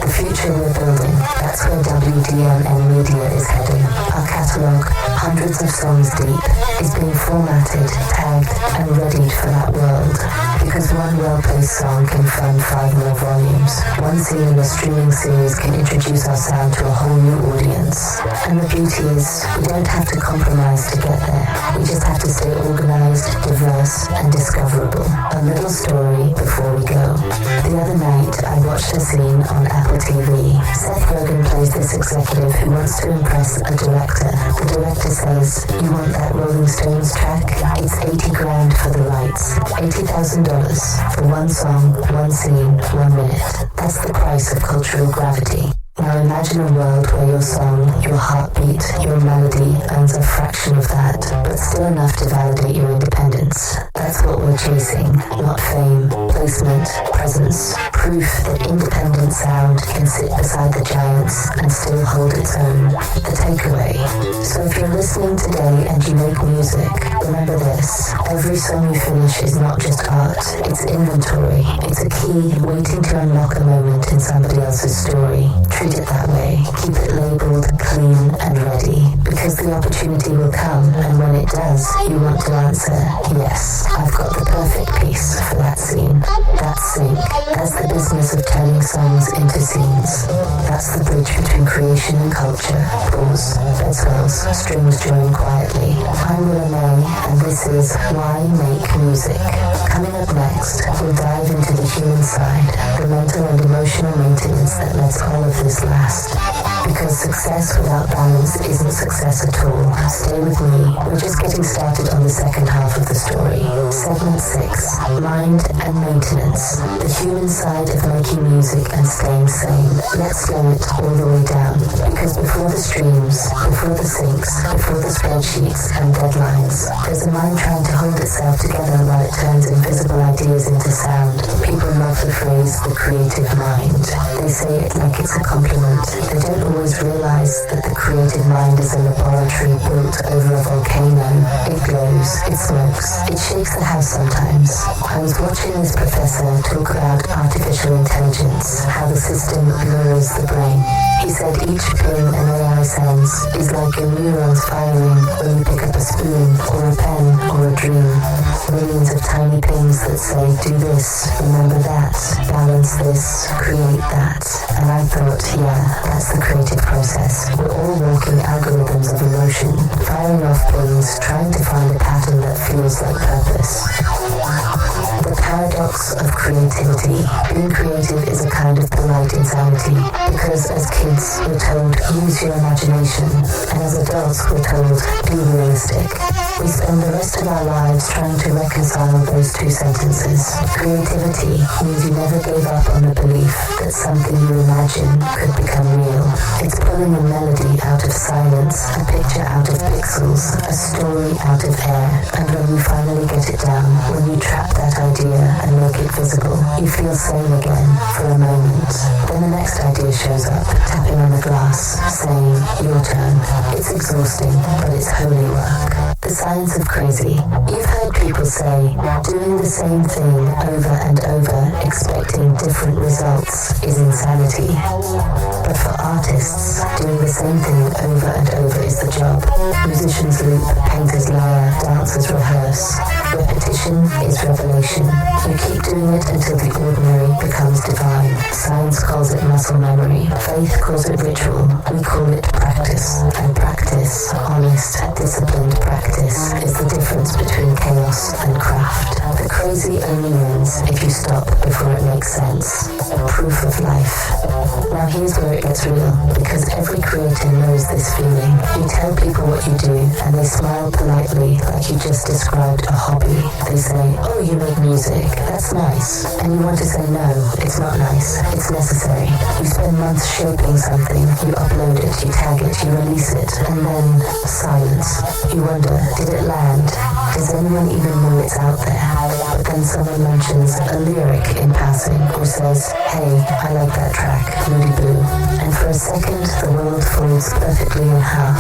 The future we're building, that's where WDMN MEDIA is heading. Our catalogue, hundreds of songs deep, is being formatted, tagged, and readied for that world. Because one well-placed song can fund 5 more volumes. One scene in a streaming series can introduce our sound to a whole new audience. And the beauty is, we don't have to compromise to get there. We just have to stay organized, diverse, and discoverable. A little story before we go. The other night, I watched a scene on Apple TV. Seth Rogen plays this executive who wants to impress a director. The director says, "You want that Rolling Stones track? It's 80 grand for the rights. $80,000 for one song, one scene, 1 minute. That's the price of cultural gravity." Now imagine a world where your song, your heartbeat, your melody earns a fraction of that, but still enough to validate your independence. That's what we're chasing, not fame, placement, presence, proof that independent sound can sit beside the giants and still hold its own. The takeaway. So if you're listening today and you make music, remember this. Every song you finish is not just art, it's inventory. It's a key waiting to unlock a moment in somebody else's story. Treat it that way. Keep it labeled, clean, and ready. Because the opportunity will come, and when it does, you want to answer, yes, I've got the perfect piece for that scene. That's sync. That's the business of turning songs into scenes. That's the bridge between creation and culture. Pause. Bed swells. Strings join quietly. I'm Willa May, and this is Why Make Music. Coming up next, we'll dive into the human side, the mental and emotional maintenance that lets all of this last. Because success without balance isn't success at all. Stay with me. We're just getting started on the second half of the story. Segment 6. Mind and maintenance. The human side of making music and staying sane. Let's slow it all the way down. Because before the streams, before the syncs, before the spreadsheets and deadlines, there's a mind trying to hold itself together while it turns invisible ideas into sound. People love the phrase, the creative mind. They say it like it's a compliment. They don't always realize that the creative mind is a laboratory built over a volcano. It glows, it smokes, it shakes the house sometimes. I was watching this professor talk about artificial intelligence, how the system mirrors the brain. He said each ping an AI sends is like your neurons firing when you pick up a spoon or a pen or a dream. Millions of tiny pings that say, do this, remember that, balance this, create that. And I thought, yeah, that's the creative process. We're all walking algorithms of emotion, firing off pings, trying to find a pattern that feels like purpose. The paradox of creativity. Being creative is a kind of polite insanity, because as kids we're told, use your imagination, and as adults we're told, be realistic. We spend the rest of our lives trying to reconcile those two sentences. Creativity means you never gave up on the belief that something you imagine could become real. It's pulling a melody out of silence, a picture out of pixels, a story out of air, and when you finally get it down, when you trap that idea and make it visible, you feel sane again for a moment. Then the next idea shows up, tapping on the glass, saying, your turn. It's exhausting, but it's holy work. The science of crazy. You've heard people say, doing the same thing over and over, expecting different results is insanity. But for artists, doing the same thing over and over is the job. Musicians loop, painters layer, dancers rehearse. Repetition is revelation. You keep doing it until the ordinary becomes divine. Science calls it muscle memory. Faith calls it ritual. We call it practice. And practice, honest, disciplined practice, practice is the difference between chaos and craft. The crazy only wins if you stop before it makes sense. Proof of life. Now here's where it gets real, because every creator knows this feeling. You tell people what you do, and they smile politely like you just described a hobby. They say, oh, you make music, that's nice. And you want to say, no, it's not nice, it's necessary. You spend months shaping something, you upload it, you tag it, you release it, and then silence. You wonder, did it land? Does anyone even know it's out there? But then someone mentions a lyric in passing, or says, hey, I like that track, Moody Blue. And for a second, the world folds perfectly in half.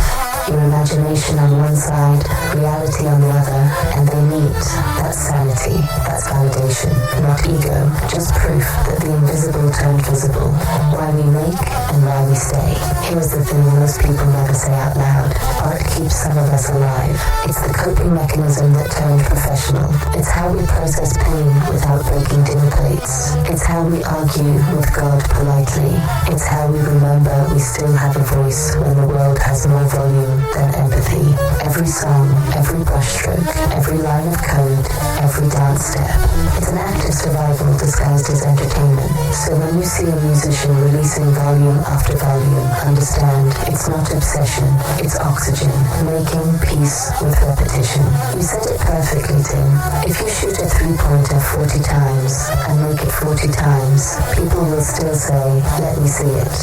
Your imagination on one side, reality on the other, and they meet. That's sanity, that's validation, not ego, just proof that the invisible turned visible. Why we make and why we stay. Here's the thing most people never say out loud. Art keeps some of us alive. It's the coping mechanism that turned professional. It's how we process pain without breaking dinner plates. It's how we argue with God politely. It's how we remember we still have a voice when the world has more volume than empathy. Every song, every brushstroke, every line of code, every dance step. It's an act of survival disguised as entertainment. So when you see a musician releasing volume after volume, understand it's not obsession, it's oxygen, making peace with repetition. You said it perfectly, Timm. If you shoot a three-pointer 40 times and make it 40 times, people will still say, let me see it.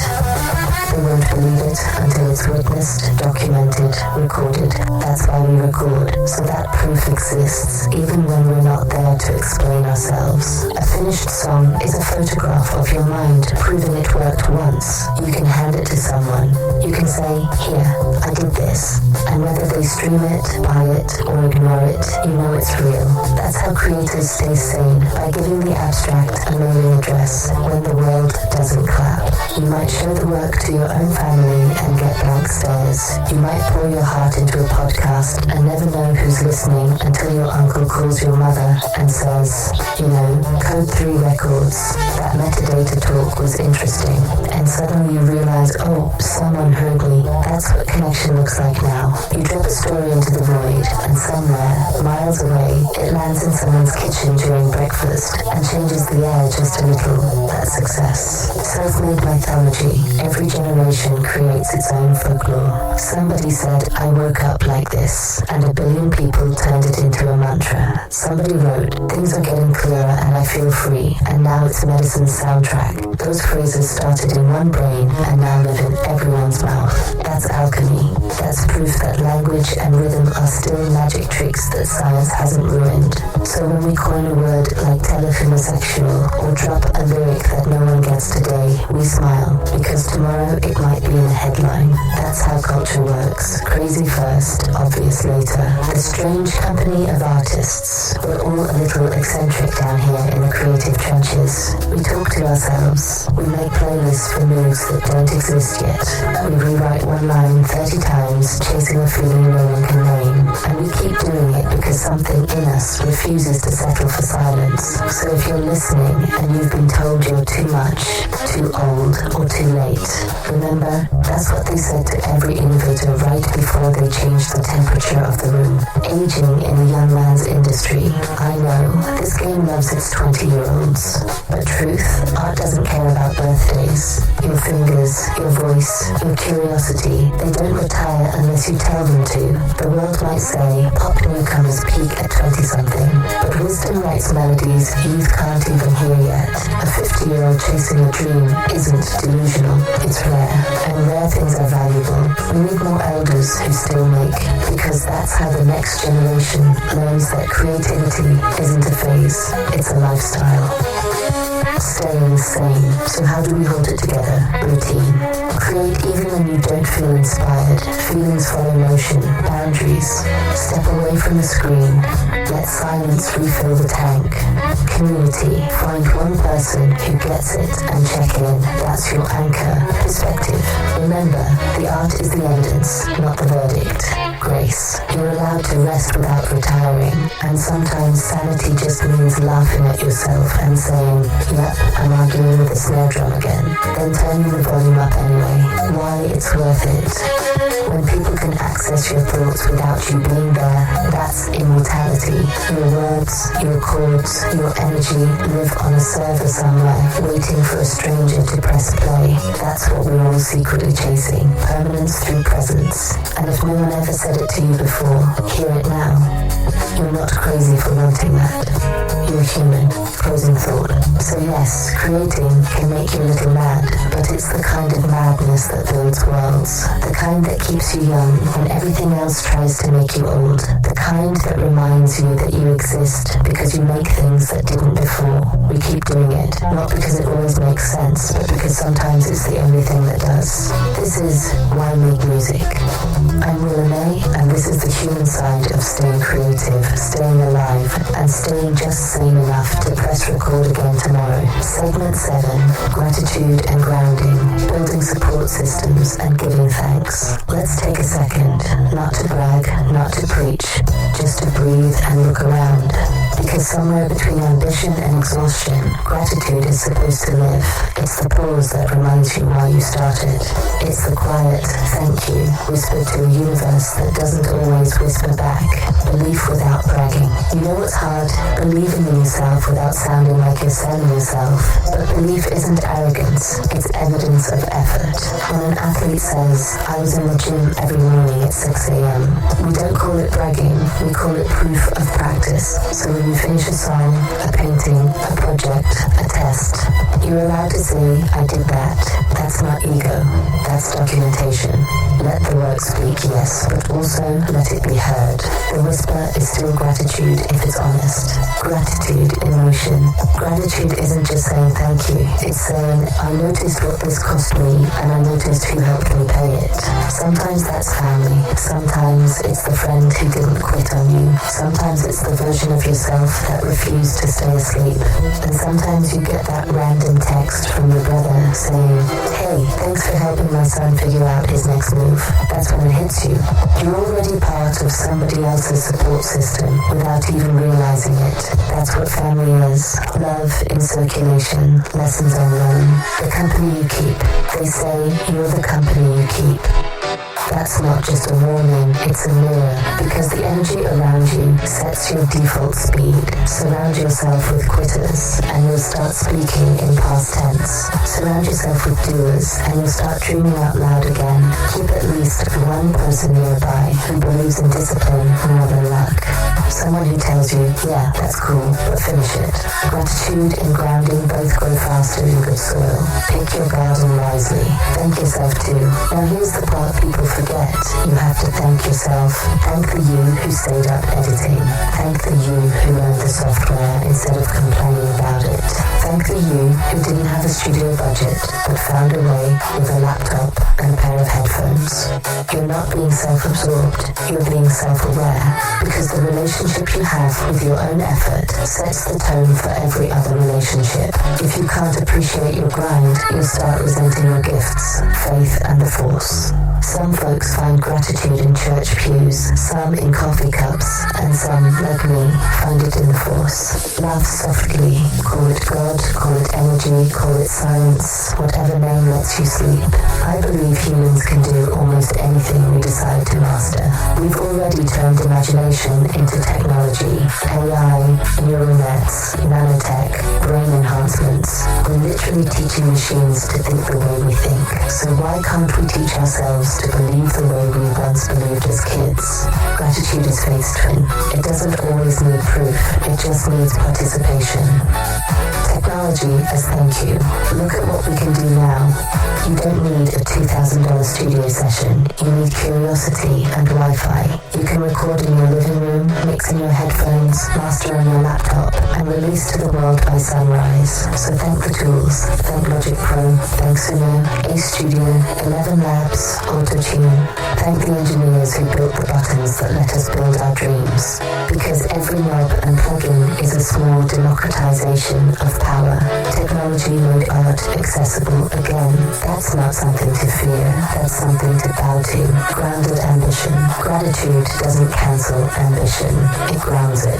They won't believe it until it's witnessed, documented, recorded. That's why we record, so that proof exists, even when we're not there to explain ourselves. A finished song is a photograph of your mind, proving it worked once. You can hand it to someone. You can say, here, I did this. And whether they stream it, buy it, or ignore it, you know it's real. That's how creators stay sane, by giving the abstract a mailing address when the world doesn't clap. You might show the work to your own family and get blank stares. You might pour your heart into a podcast and never know who's listening until your uncle calls your mother and says, you know, Code 3 Records, that metadata talk was interesting. And suddenly you realize, oh, someone heard me. That's what connection looks like now. You drop a story into the void, and somewhere, miles away, it lands in someone's kitchen during breakfast and changes the air just a little. That's success. Self-made mythology. Every generation creates its own folklore. Somebody said, I woke up like this, and a billion people turned it into a mantra. Somebody wrote, things are getting clearer and I feel free, and now it's medicine's soundtrack. Those phrases started in one brain and now live in everyone's mouth. That's alchemy. That's proof that language and rhythm are still magic tricks that science hasn't ruined. So when we coin a word like telefilosexual or drop a lyric that no one gets today, we smile, because tomorrow it might be in a headline. That's how culture works. Crazy first, obvious later. The strange company of artists. We're all a little eccentric down here in the creative trenches. We talk to ourselves. We make playlists for moves that don't exist yet. We rewrite one line 30 times, chasing a feeling no one can name. And we keep doing it because something in us refuses to settle for silence. So if you're listening and you've been told you're too much, too old, or too late, remember, that's what they said to every innovator right before they changed the temperature of the room. Aging in a young man's industry. I know, this game loves its 20-year-olds. But truth, art doesn't care about birthdays. Your fingers, your voice, your curiosity, they don't retire unless you tell them to. The world might say, pop newcomers peak at 20-something. But wisdom writes melodies youth can't even hear yet. A 50-year-old chasing a dream isn't delusional, it's rare. And rare things are valuable. We need more elders who still make, because that's how the next generation learns that creativity isn't a phase, it's a lifestyle. Staying sane. So how do we hold it together? Routine. Create even when you don't feel inspired. Feelings follow motion. Boundaries. Step away from the screen. Let silence refill the tank. Community. Find one person who gets it and check in. That's your anchor. Perspective. Remember, the art is the evidence, not the verdict. Grace. You're allowed to rest without retiring, and sometimes sanity just means laughing at yourself and saying, yep, I'm arguing with the snare drum again. Then turning the volume up anyway. Why it's worth it. When people can access your thoughts without you being there, that's immortality. Your words, your chords, your energy live on a server somewhere, waiting for a stranger to press play. That's what we're all secretly chasing. Permanence through presence. And if no one ever said it to you before, hear it now. You're not crazy for wanting that. You're human. Closing thought. So yes, creating can make you a little mad, but it's the kind of madness that builds worlds. The kind that keeps you young when everything else tries to make you old. The kind that reminds you that you exist because you make things that didn't before. We keep doing it, not because it always makes sense, but because sometimes it's the only thing that does. This is Why Make Music. I'm Willa May, and this is the human side of staying creative, staying alive, and staying just sane enough to press record again tomorrow. Segment 7, Gratitude and Grounding, Building Support Systems and Giving Thanks. Let's take a second, not to brag, not to preach, just to breathe and look around. Because somewhere between ambition and exhaustion, gratitude is supposed to live. It's the pause that reminds you why you started. It's the quiet thank you whispered to a universe that doesn't always whisper back. Belief without bragging. You know what's hard? Believing in yourself without sounding like you're selling yourself. But belief isn't arrogance, it's evidence of effort. When an athlete says, I was in the gym every morning at 6 a.m., we don't call it bragging, we call it proof of practice. So when you finish a song, a painting, a project, a test, you're allowed to say, I did that. That's not ego, that's documentation. Let the work speak, yes, but also let it be heard. The whisper is still gratitude if it's honest. Gratitude in motion. Gratitude isn't just saying thank you. It's saying, I noticed what this cost me, and I noticed who helped me pay it. Sometimes that's family. Sometimes it's the friend who didn't quit on you. Sometimes it's the version of yourself that refused to stay asleep. And sometimes you get that random text from your brother saying, hey, thanks for helping my son figure out his next move. That's when it hits you. You're already part of somebody else's support system without even realizing it. That's what family is. Love in circulation, lessons unlearned. The company you keep. They say you're the company you keep. That's not just a warning, it's a mirror, because the energy around you sets your default speed. Surround yourself with quitters, and you'll start speaking in past tense. Surround yourself with doers, and you'll start dreaming out loud again. Keep at least one person nearby who believes in discipline more than luck. Someone who tells you, yeah, that's cool, but finish it. Gratitude and grounding both grow faster in good soil. Pick your garden wisely. Thank yourself too. Now here's the part people forget. You have to thank yourself. Thank the you who stayed up editing. Thank the you who learned the software instead of complaining about it. Thank the you who didn't have a studio budget but found a way with a laptop and a pair of headphones. You're not being self-absorbed. You're being self-aware, because the relationship you have with your own effort sets the tone for every other relationship. If you can't appreciate your grind, you'll start resenting your gifts, faith and the force. Some folks find gratitude in church pews, some in coffee cups, and some, like me, find it in the force. Laugh softly, call it God, call it energy, call it science, whatever name lets you sleep. I believe humans can do almost anything we decide to master. We've already turned imagination into technology, AI, neural nets, nanotech, brain enhancements. We're literally teaching machines to think the way we think. So why can't we teach ourselves to believe the way we once believed as kids? Gratitude is face twin. It doesn't always need proof, it just needs participation. Technology as thank you. Look at what we can do now. You don't need a $2,000 studio session. You need curiosity and Wi-Fi. You can record in your living room, mix in your headphones, master on your laptop, and release to the world by sunrise. So thank the tools. Thank Logic Pro, thank Suno, Ace Studio, 11 Labs, Auto-Tune. Thank the engineers who built the buttons that let us build our dreams. Because every knob and plugin is a small democratization of power. Technology made art accessible again. That's That's not something to fear, that's something to bow to. Grounded ambition. Gratitude doesn't cancel ambition, it grounds it.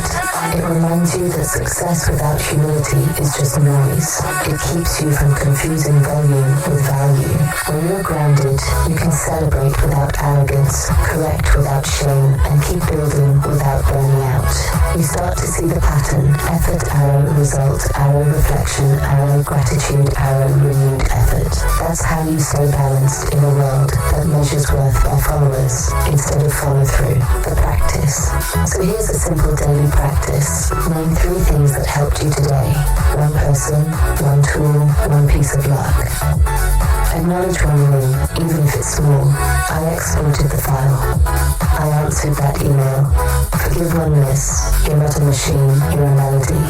It reminds you that success without humility is just noise. It keeps you from confusing volume with value. When you're grounded, you can celebrate without arrogance, correct without shame, and keep building without burning out. You start to see the pattern. Effort, arrow, result, arrow, reflection, arrow, gratitude, arrow, renewed effort. That's how you stay balanced in a world that measures worth by followers instead of follow through. The practice. So here's a simple daily practice. Name 3 things that helped you today. One person, one tool, one piece of luck. Acknowledge one win, even if it's small. I exported the file. I answered that email. Forgive one miss. You're not a machine, you're a melody.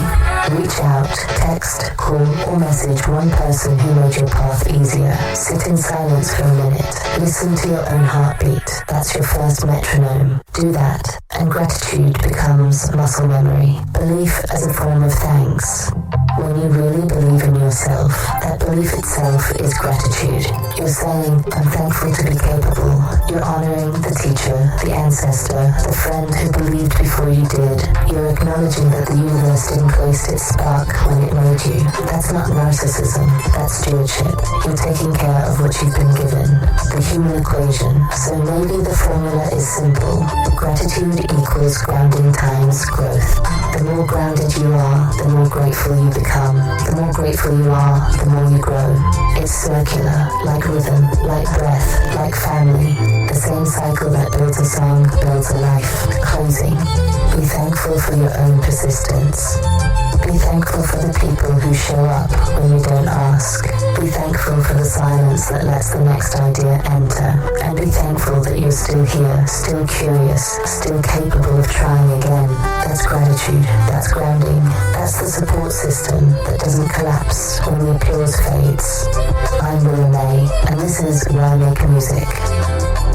Reach out, text, call, or message one person who made your path easier. Sit in silence for a minute. Listen to your own heartbeat. That's your first metronome. Do that, and gratitude becomes muscle memory. Belief as a form of thanks. When you really believe in yourself, that belief itself is gratitude. You're saying, I'm thankful to be capable. You're honoring the teacher, the ancestor, the friend who believed before you did. You're acknowledging that the universe didn't waste its spark when it made you. That's not narcissism, that's stewardship. You're taking care of what you've been given. The human equation. So maybe the formula is simple. Gratitude equals grounding times growth. The more grounded you are, the more grateful you become. The more grateful you are, the more you grow. It's circular, like rhythm, like breath, like family. The same cycle that builds a song, builds a life. Closing. Be thankful for your own persistence. Be thankful for the people who show up when you don't ask. Be thankful for the silence that lets the next idea enter. And be thankful that you're still here, still curious, still capable of trying again. That's gratitude, that's grounding. That's the support system that doesn't collapse when the applause fades. I'm Willa May, and this is Why Make Music.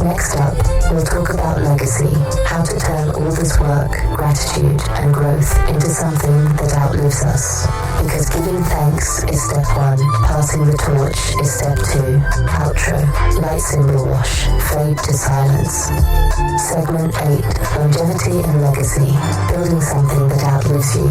Next up, we'll talk about legacy, how to turn all this work, gratitude, and growth into something that outlives us. Because giving thanks is step 1, passing the torch is step 2. Outro, light cymbal wash, fade to silence. Segment 8, longevity and legacy, building something that outlives you.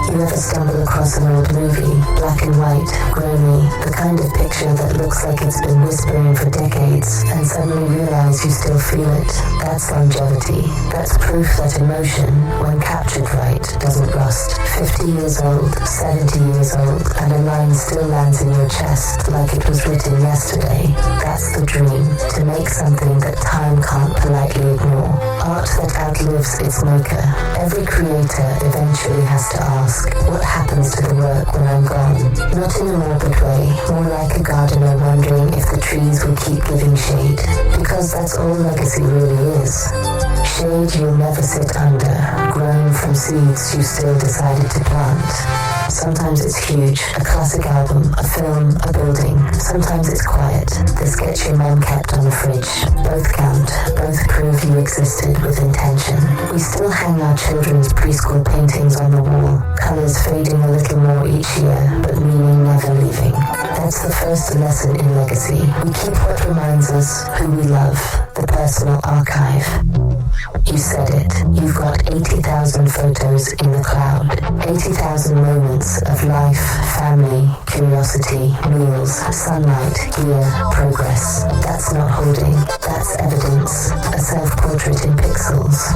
You ever stumble across an old movie, black and white, grainy, the kind of picture that looks like it's been whispering for decades, and suddenly realize you still feel it? That's longevity. That's proof that emotion, when captured right, doesn't rust. 50 years old, 70 years old, and a line still lands in your chest like it was written yesterday. That's the dream, to make something that time can't politely ignore. Art that outlives its maker. Every creator eventually has to ask, what happens to the work when I'm gone? Not in a morbid way, more like a gardener wondering if the trees will keep giving shade. Because that's all legacy really is. Shade you'll never sit under, grown from seeds you still decided to plant. Sometimes it's huge, a classic album, a film, a building. Sometimes it's quiet, the sketch your mum kept on the fridge. Both count, both prove you existed with intention. We still hang our children's preschool paintings on the wall, colours fading a little more each year, but meaning never leaving. That's the first lesson in legacy. We keep what reminds us who we love, the personal archive. You said it. You've got 80,000 photos in the cloud. 80,000 moments of life, family, curiosity, meals, sunlight, gear, progress. That's not holding. That's evidence. A self-portrait in pixels.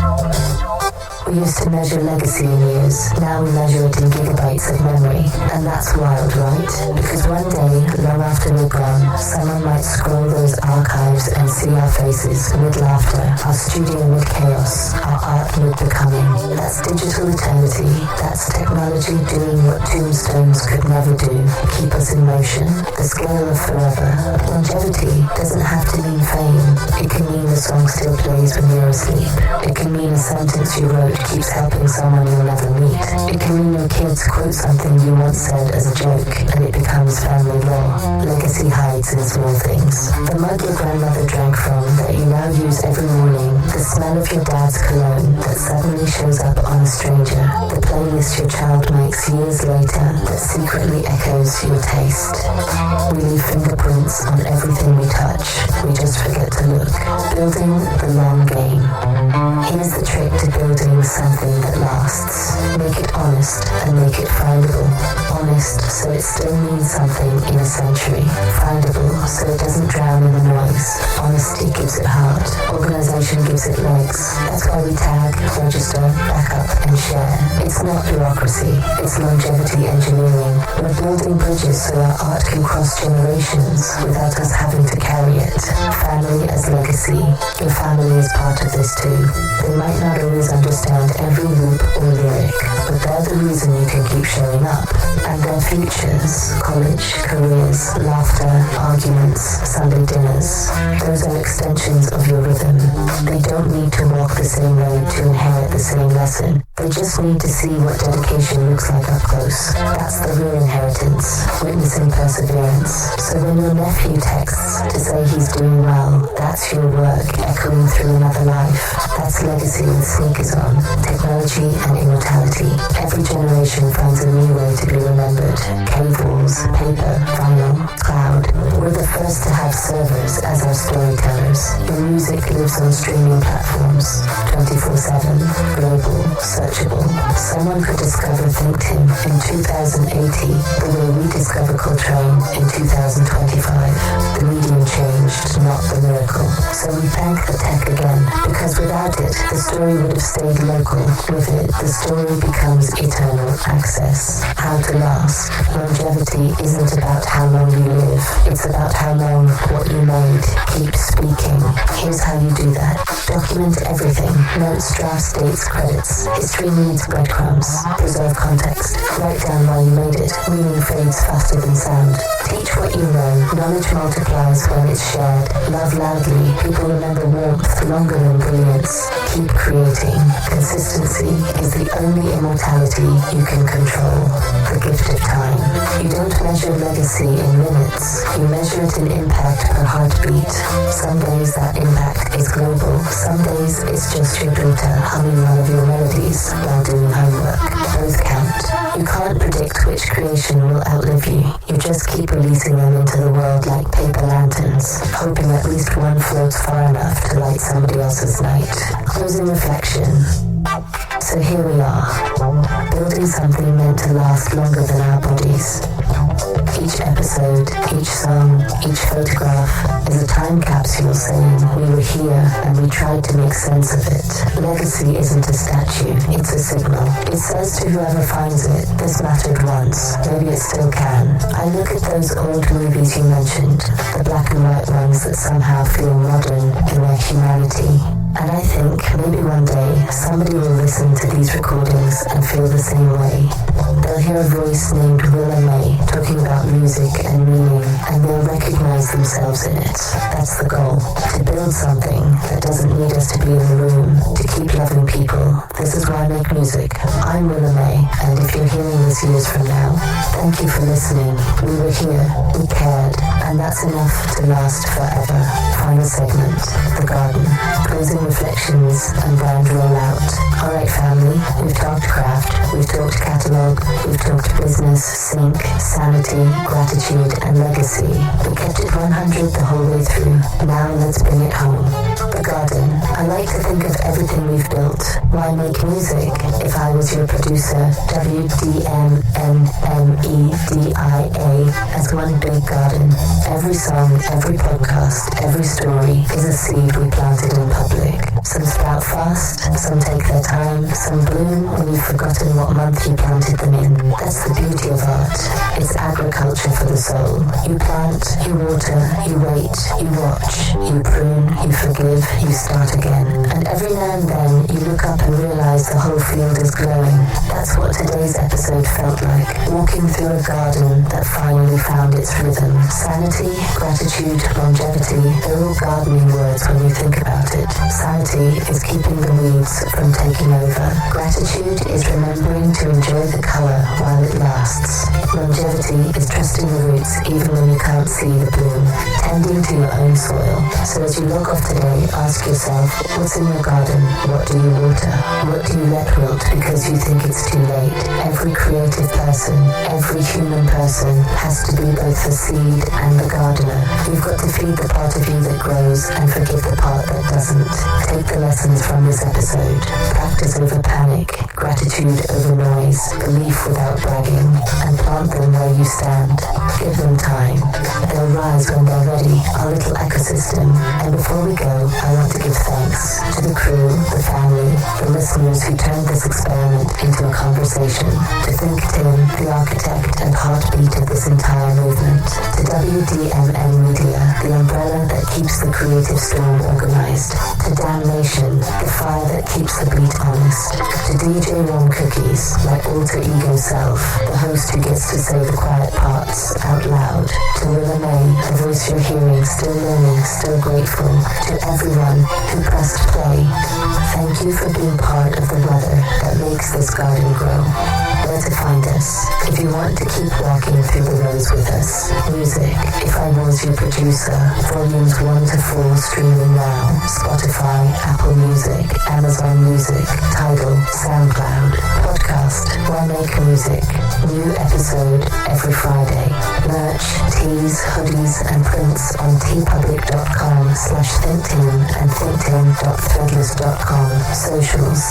We used to measure legacy in years, now we measure it in gigabytes of memory. And that's wild, right? Because one day, long after we're gone, someone might scroll those archives and see our faces mid-laughter, our studio mid-chaos, our art mid-becoming. That's digital eternity. That's technology doing what tombstones could never do. Keep us in motion. The scale of forever. Longevity doesn't have to mean fame. It can mean the song still plays when you're asleep. It can mean a sentence you wrote keeps helping someone you'll never meet. It can mean your kids quote something you once said as a joke and it becomes family law. Legacy hides in small things. The mug your grandmother mother drank from that you now use every morning, the smell of your dad's cologne that suddenly shows up on a stranger, the playlist your child makes years later that secretly echoes your taste. We leave fingerprints on everything we touch, we just forget to look. Building the long game. Here's the trick to building something that lasts. Make it honest and make it findable. Honest so it still means something in a century. Findable so it doesn't drown in the noise. Honesty gives it heart. Organization gives it legs. That's why we tag, register, back up and share. It's not bureaucracy. It's longevity engineering. We're building bridges so our art can cross generations without us having to carry it. Family as legacy. Your family is part of this too. They might not always understand every loop or lyric, but they're the reason you can keep showing up. And their futures, college, careers, laughter, arguments, Sunday dinners, those are extensions of your rhythm. They don't need to walk the same road to inherit the same lesson. They just need to see what dedication looks like up close. That's the real inheritance, witnessing perseverance. So when your nephew texts to say he's doing well, that's your work echoing through another life. That's legacy with sneakers on, technology and immortality. Every generation finds a new way to be remembered. Cave walls, paper, vinyl, cloud. We're the first to have servers as our storytellers. Your music lives on streaming platforms, 24/7, global, searchable. Someone could discover ThinkTimm in 2080 the way we discover Coltrane in 2025. The medium changed, not the miracle. So we thank the tech again, because without it, the story would have stayed local. With it, the story becomes eternal access. How to last. Longevity isn't about how long you live. It's about how long what you made keeps speaking. Here's how you do that. Document everything. Notes, drafts, dates, credits. History needs breadcrumbs. Preserve context. Write down why you made it. Meaning fades faster than sound. Teach what you know. Knowledge multiplies when it's shared. Love loudly. People remember warmth longer than brilliance. Keep creating. Consistency is the only immortality you can control. The gift of time. You don't measure legacy in minutes. You measure it in impact per heartbeat. Some days that impact is global. Some days it's just your daughter humming one of your melodies while doing homework. Both count. You can't predict which creation will outlive you. You just keep releasing them into the world like paper lanterns, hoping at least one floats far enough to light somebody else's night. Closing reflection. So here we are, building something meant to last longer than our bodies. Each episode, each song, each photograph is a time capsule saying we were here and we tried to make sense of it. Legacy isn't a statue, it's a signal. It says to whoever finds it, this mattered once, maybe it still can. I look at those old movies you mentioned, the black and white ones that somehow feel modern in their humanity. And I think maybe one day somebody will listen to these recordings and feel the same way. They'll hear a voice named Willa May talking about music and meaning, and they'll recognize themselves in it. That's the goal. To build something that doesn't need us to be in the room, to keep loving people. This is why I make music. I'm Willa May, and if you're hearing this years from now, thank you for listening. We were here, we cared, and that's enough to last forever. Final segment, The Garden. Closing reflections and brand rollout. Alright family, we've talked craft, we've talked catalogue, we've talked business, sync, sanity, gratitude and legacy. We kept it 100 the whole way through. Now let's bring it home. The Garden. I like to think of everything we've built. Why make music? If I was your producer, WDMN MEDIA, as one big garden. Every song, every podcast, every story is a seed we planted in public. Some sprout fast, some take their time, some bloom when you've forgotten what month you planted them in. That's the beauty of art. It's agriculture for the soul. You plant, you water, you wait, you watch, you prune, you forgive, you start again. And every now and then you look up and realize the whole field is glowing. That's what today's episode felt like. Walking through a garden that finally found its rhythm. Sanity, gratitude, longevity, they're all gardening words when you think about it. Sanity is keeping the weeds from taking over. Gratitude is remembering to enjoy the color while it lasts. Longevity is trusting the roots even when you can't see the bloom. tending to your own soil. So as you log off today, ask yourself, what's in your garden? What do you water? What do you let wilt because you think it's too late? Every creative person, every human person has to be both the seed and the gardener. You've got to feed the part of you that grows and forgive the part that doesn't. Take the lessons from this episode. Practice over panic, gratitude over noise, belief without bragging, and plant them where you stand. Give them time. They'll rise when they're ready, our little ecosystem. And before we go, I want to give thanks to the crew, the family, the listeners who turned this experiment into a conversation, to ThinkTimm, the architect and heartbeat of this entire movement, to WDMN Media, the umbrella that keeps the creative storm organized, to Damnation, the fire that keeps the beat honest, to DJ Warm Cookies, my alter ego self, the host who gets to say the quiet parts out loud, to Willa May, the voice you're hearing, still learning, still grateful, to everyone who pressed play. Thank you for being part of the weather that makes this garden grow. Where to find us? If you want to keep walking through the rows with us, music, If I Was Your Producer, volumes 1 to 4 streaming now, Spotify, Apple Music, Amazon Music, Tidal, SoundCloud, podcast, Why Make Music, new episode every Friday, merch, tees, hoodies and prints on tpublic.com/ThinkTimm and thinktimm.threadless.com, socials,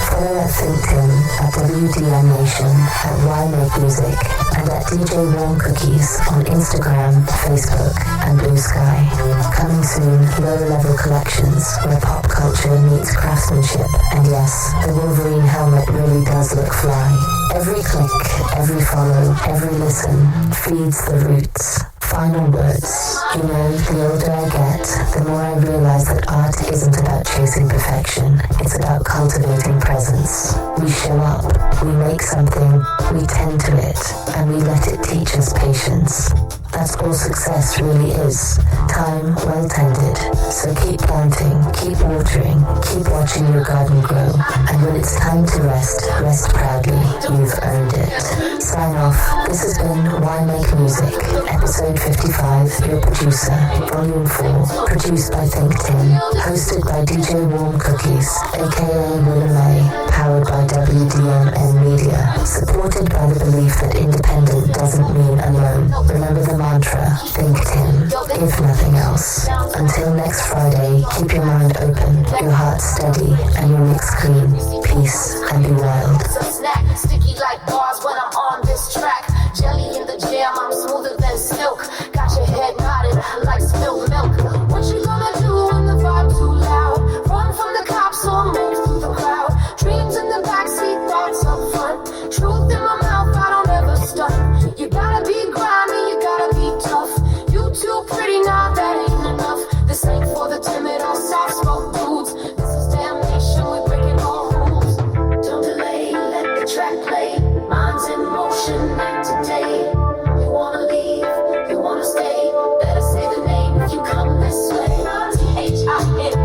follow at ThinkTimm, at WDM Nation, at Why Make Music, and at DJ Warm Cookies on Instagram, Facebook, and Blue Sky. Coming soon, low-level collections where pop culture meets craftsmanship, and yes, the Wolverine helmet really does look fly. Every click, every follow, every listen feeds the roots. Final words. You know, the older I get, the more I realize that art isn't about chasing perfection. It's about cultivating presence. We show up, we make something, we tend to it, and we let it teach us patience. That's all success really is. Time well tended. So keep planting, keep watering, keep watching your garden grow. And when it's time to rest, rest proudly. You've earned it. Sign off. This has been Why Make Music, episode 55, your producer, volume 4, produced by ThinkTimm, hosted by DJ Warm Cookies, aka Willa May, powered by WDMN Media, supported by the belief that independent doesn't mean alone. Remember the mantra, ThinkTimm, if nothing else. Until next Friday, keep your mind open, your heart steady, and your mix clean. Peace and be wild. Sticky like bars when I'm on this track. Jelly in the jam, I'm smoother than silk. Got your head nodded like spilled milk. What you gonna do when the vibe too loud? Run from the cops or move through the crowd. Dreams in the backseat, thoughts up front. Truth in my mouth, I don't ever stunt. You gotta be grimy, you gotta be tough. You too pretty, now that ain't enough. This ain't for the timid or soft spoke dudes. This is damnation, we breaking all rules. Don't delay, let the track play. Minds in motion today. You wanna leave, you wanna stay. Better say the name if you come this way.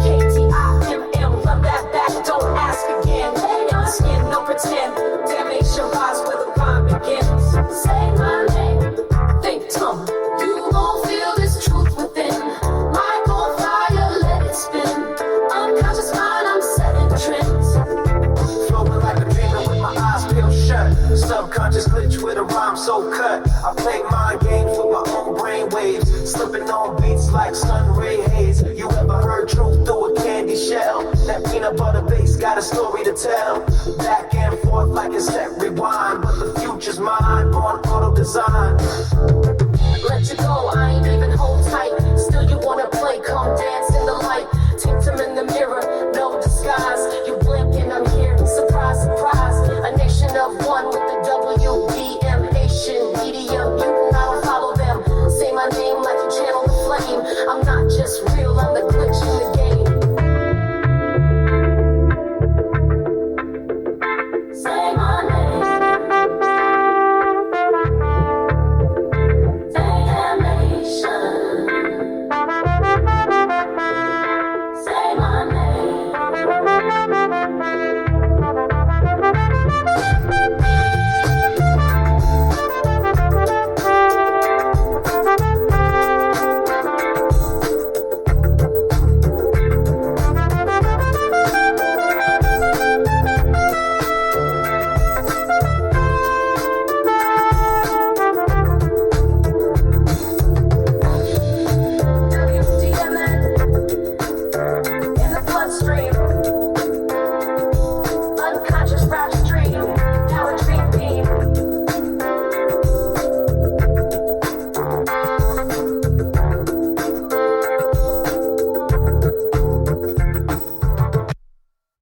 ThinkTimm, run that back, don't ask again. No skin, no pretend. Damnation lies where the rhyme begins. Say my name, ThinkTimm. You gon' feel this truth within. Mic on fire, let it spin. Unconscious mind, I'm setting trends. Flowing like a dreamer with my eyes peeled shut. Subconscious glitch with a rhyme so cut. I play mind games with my own brain waves. Slipping on beats like sun ray haze. You ever heard truth through a candy shell? That peanut butter base got a story to tell. Back and forth like a set rewind. But the future's mine on auto design. Let you go, I ain't even holding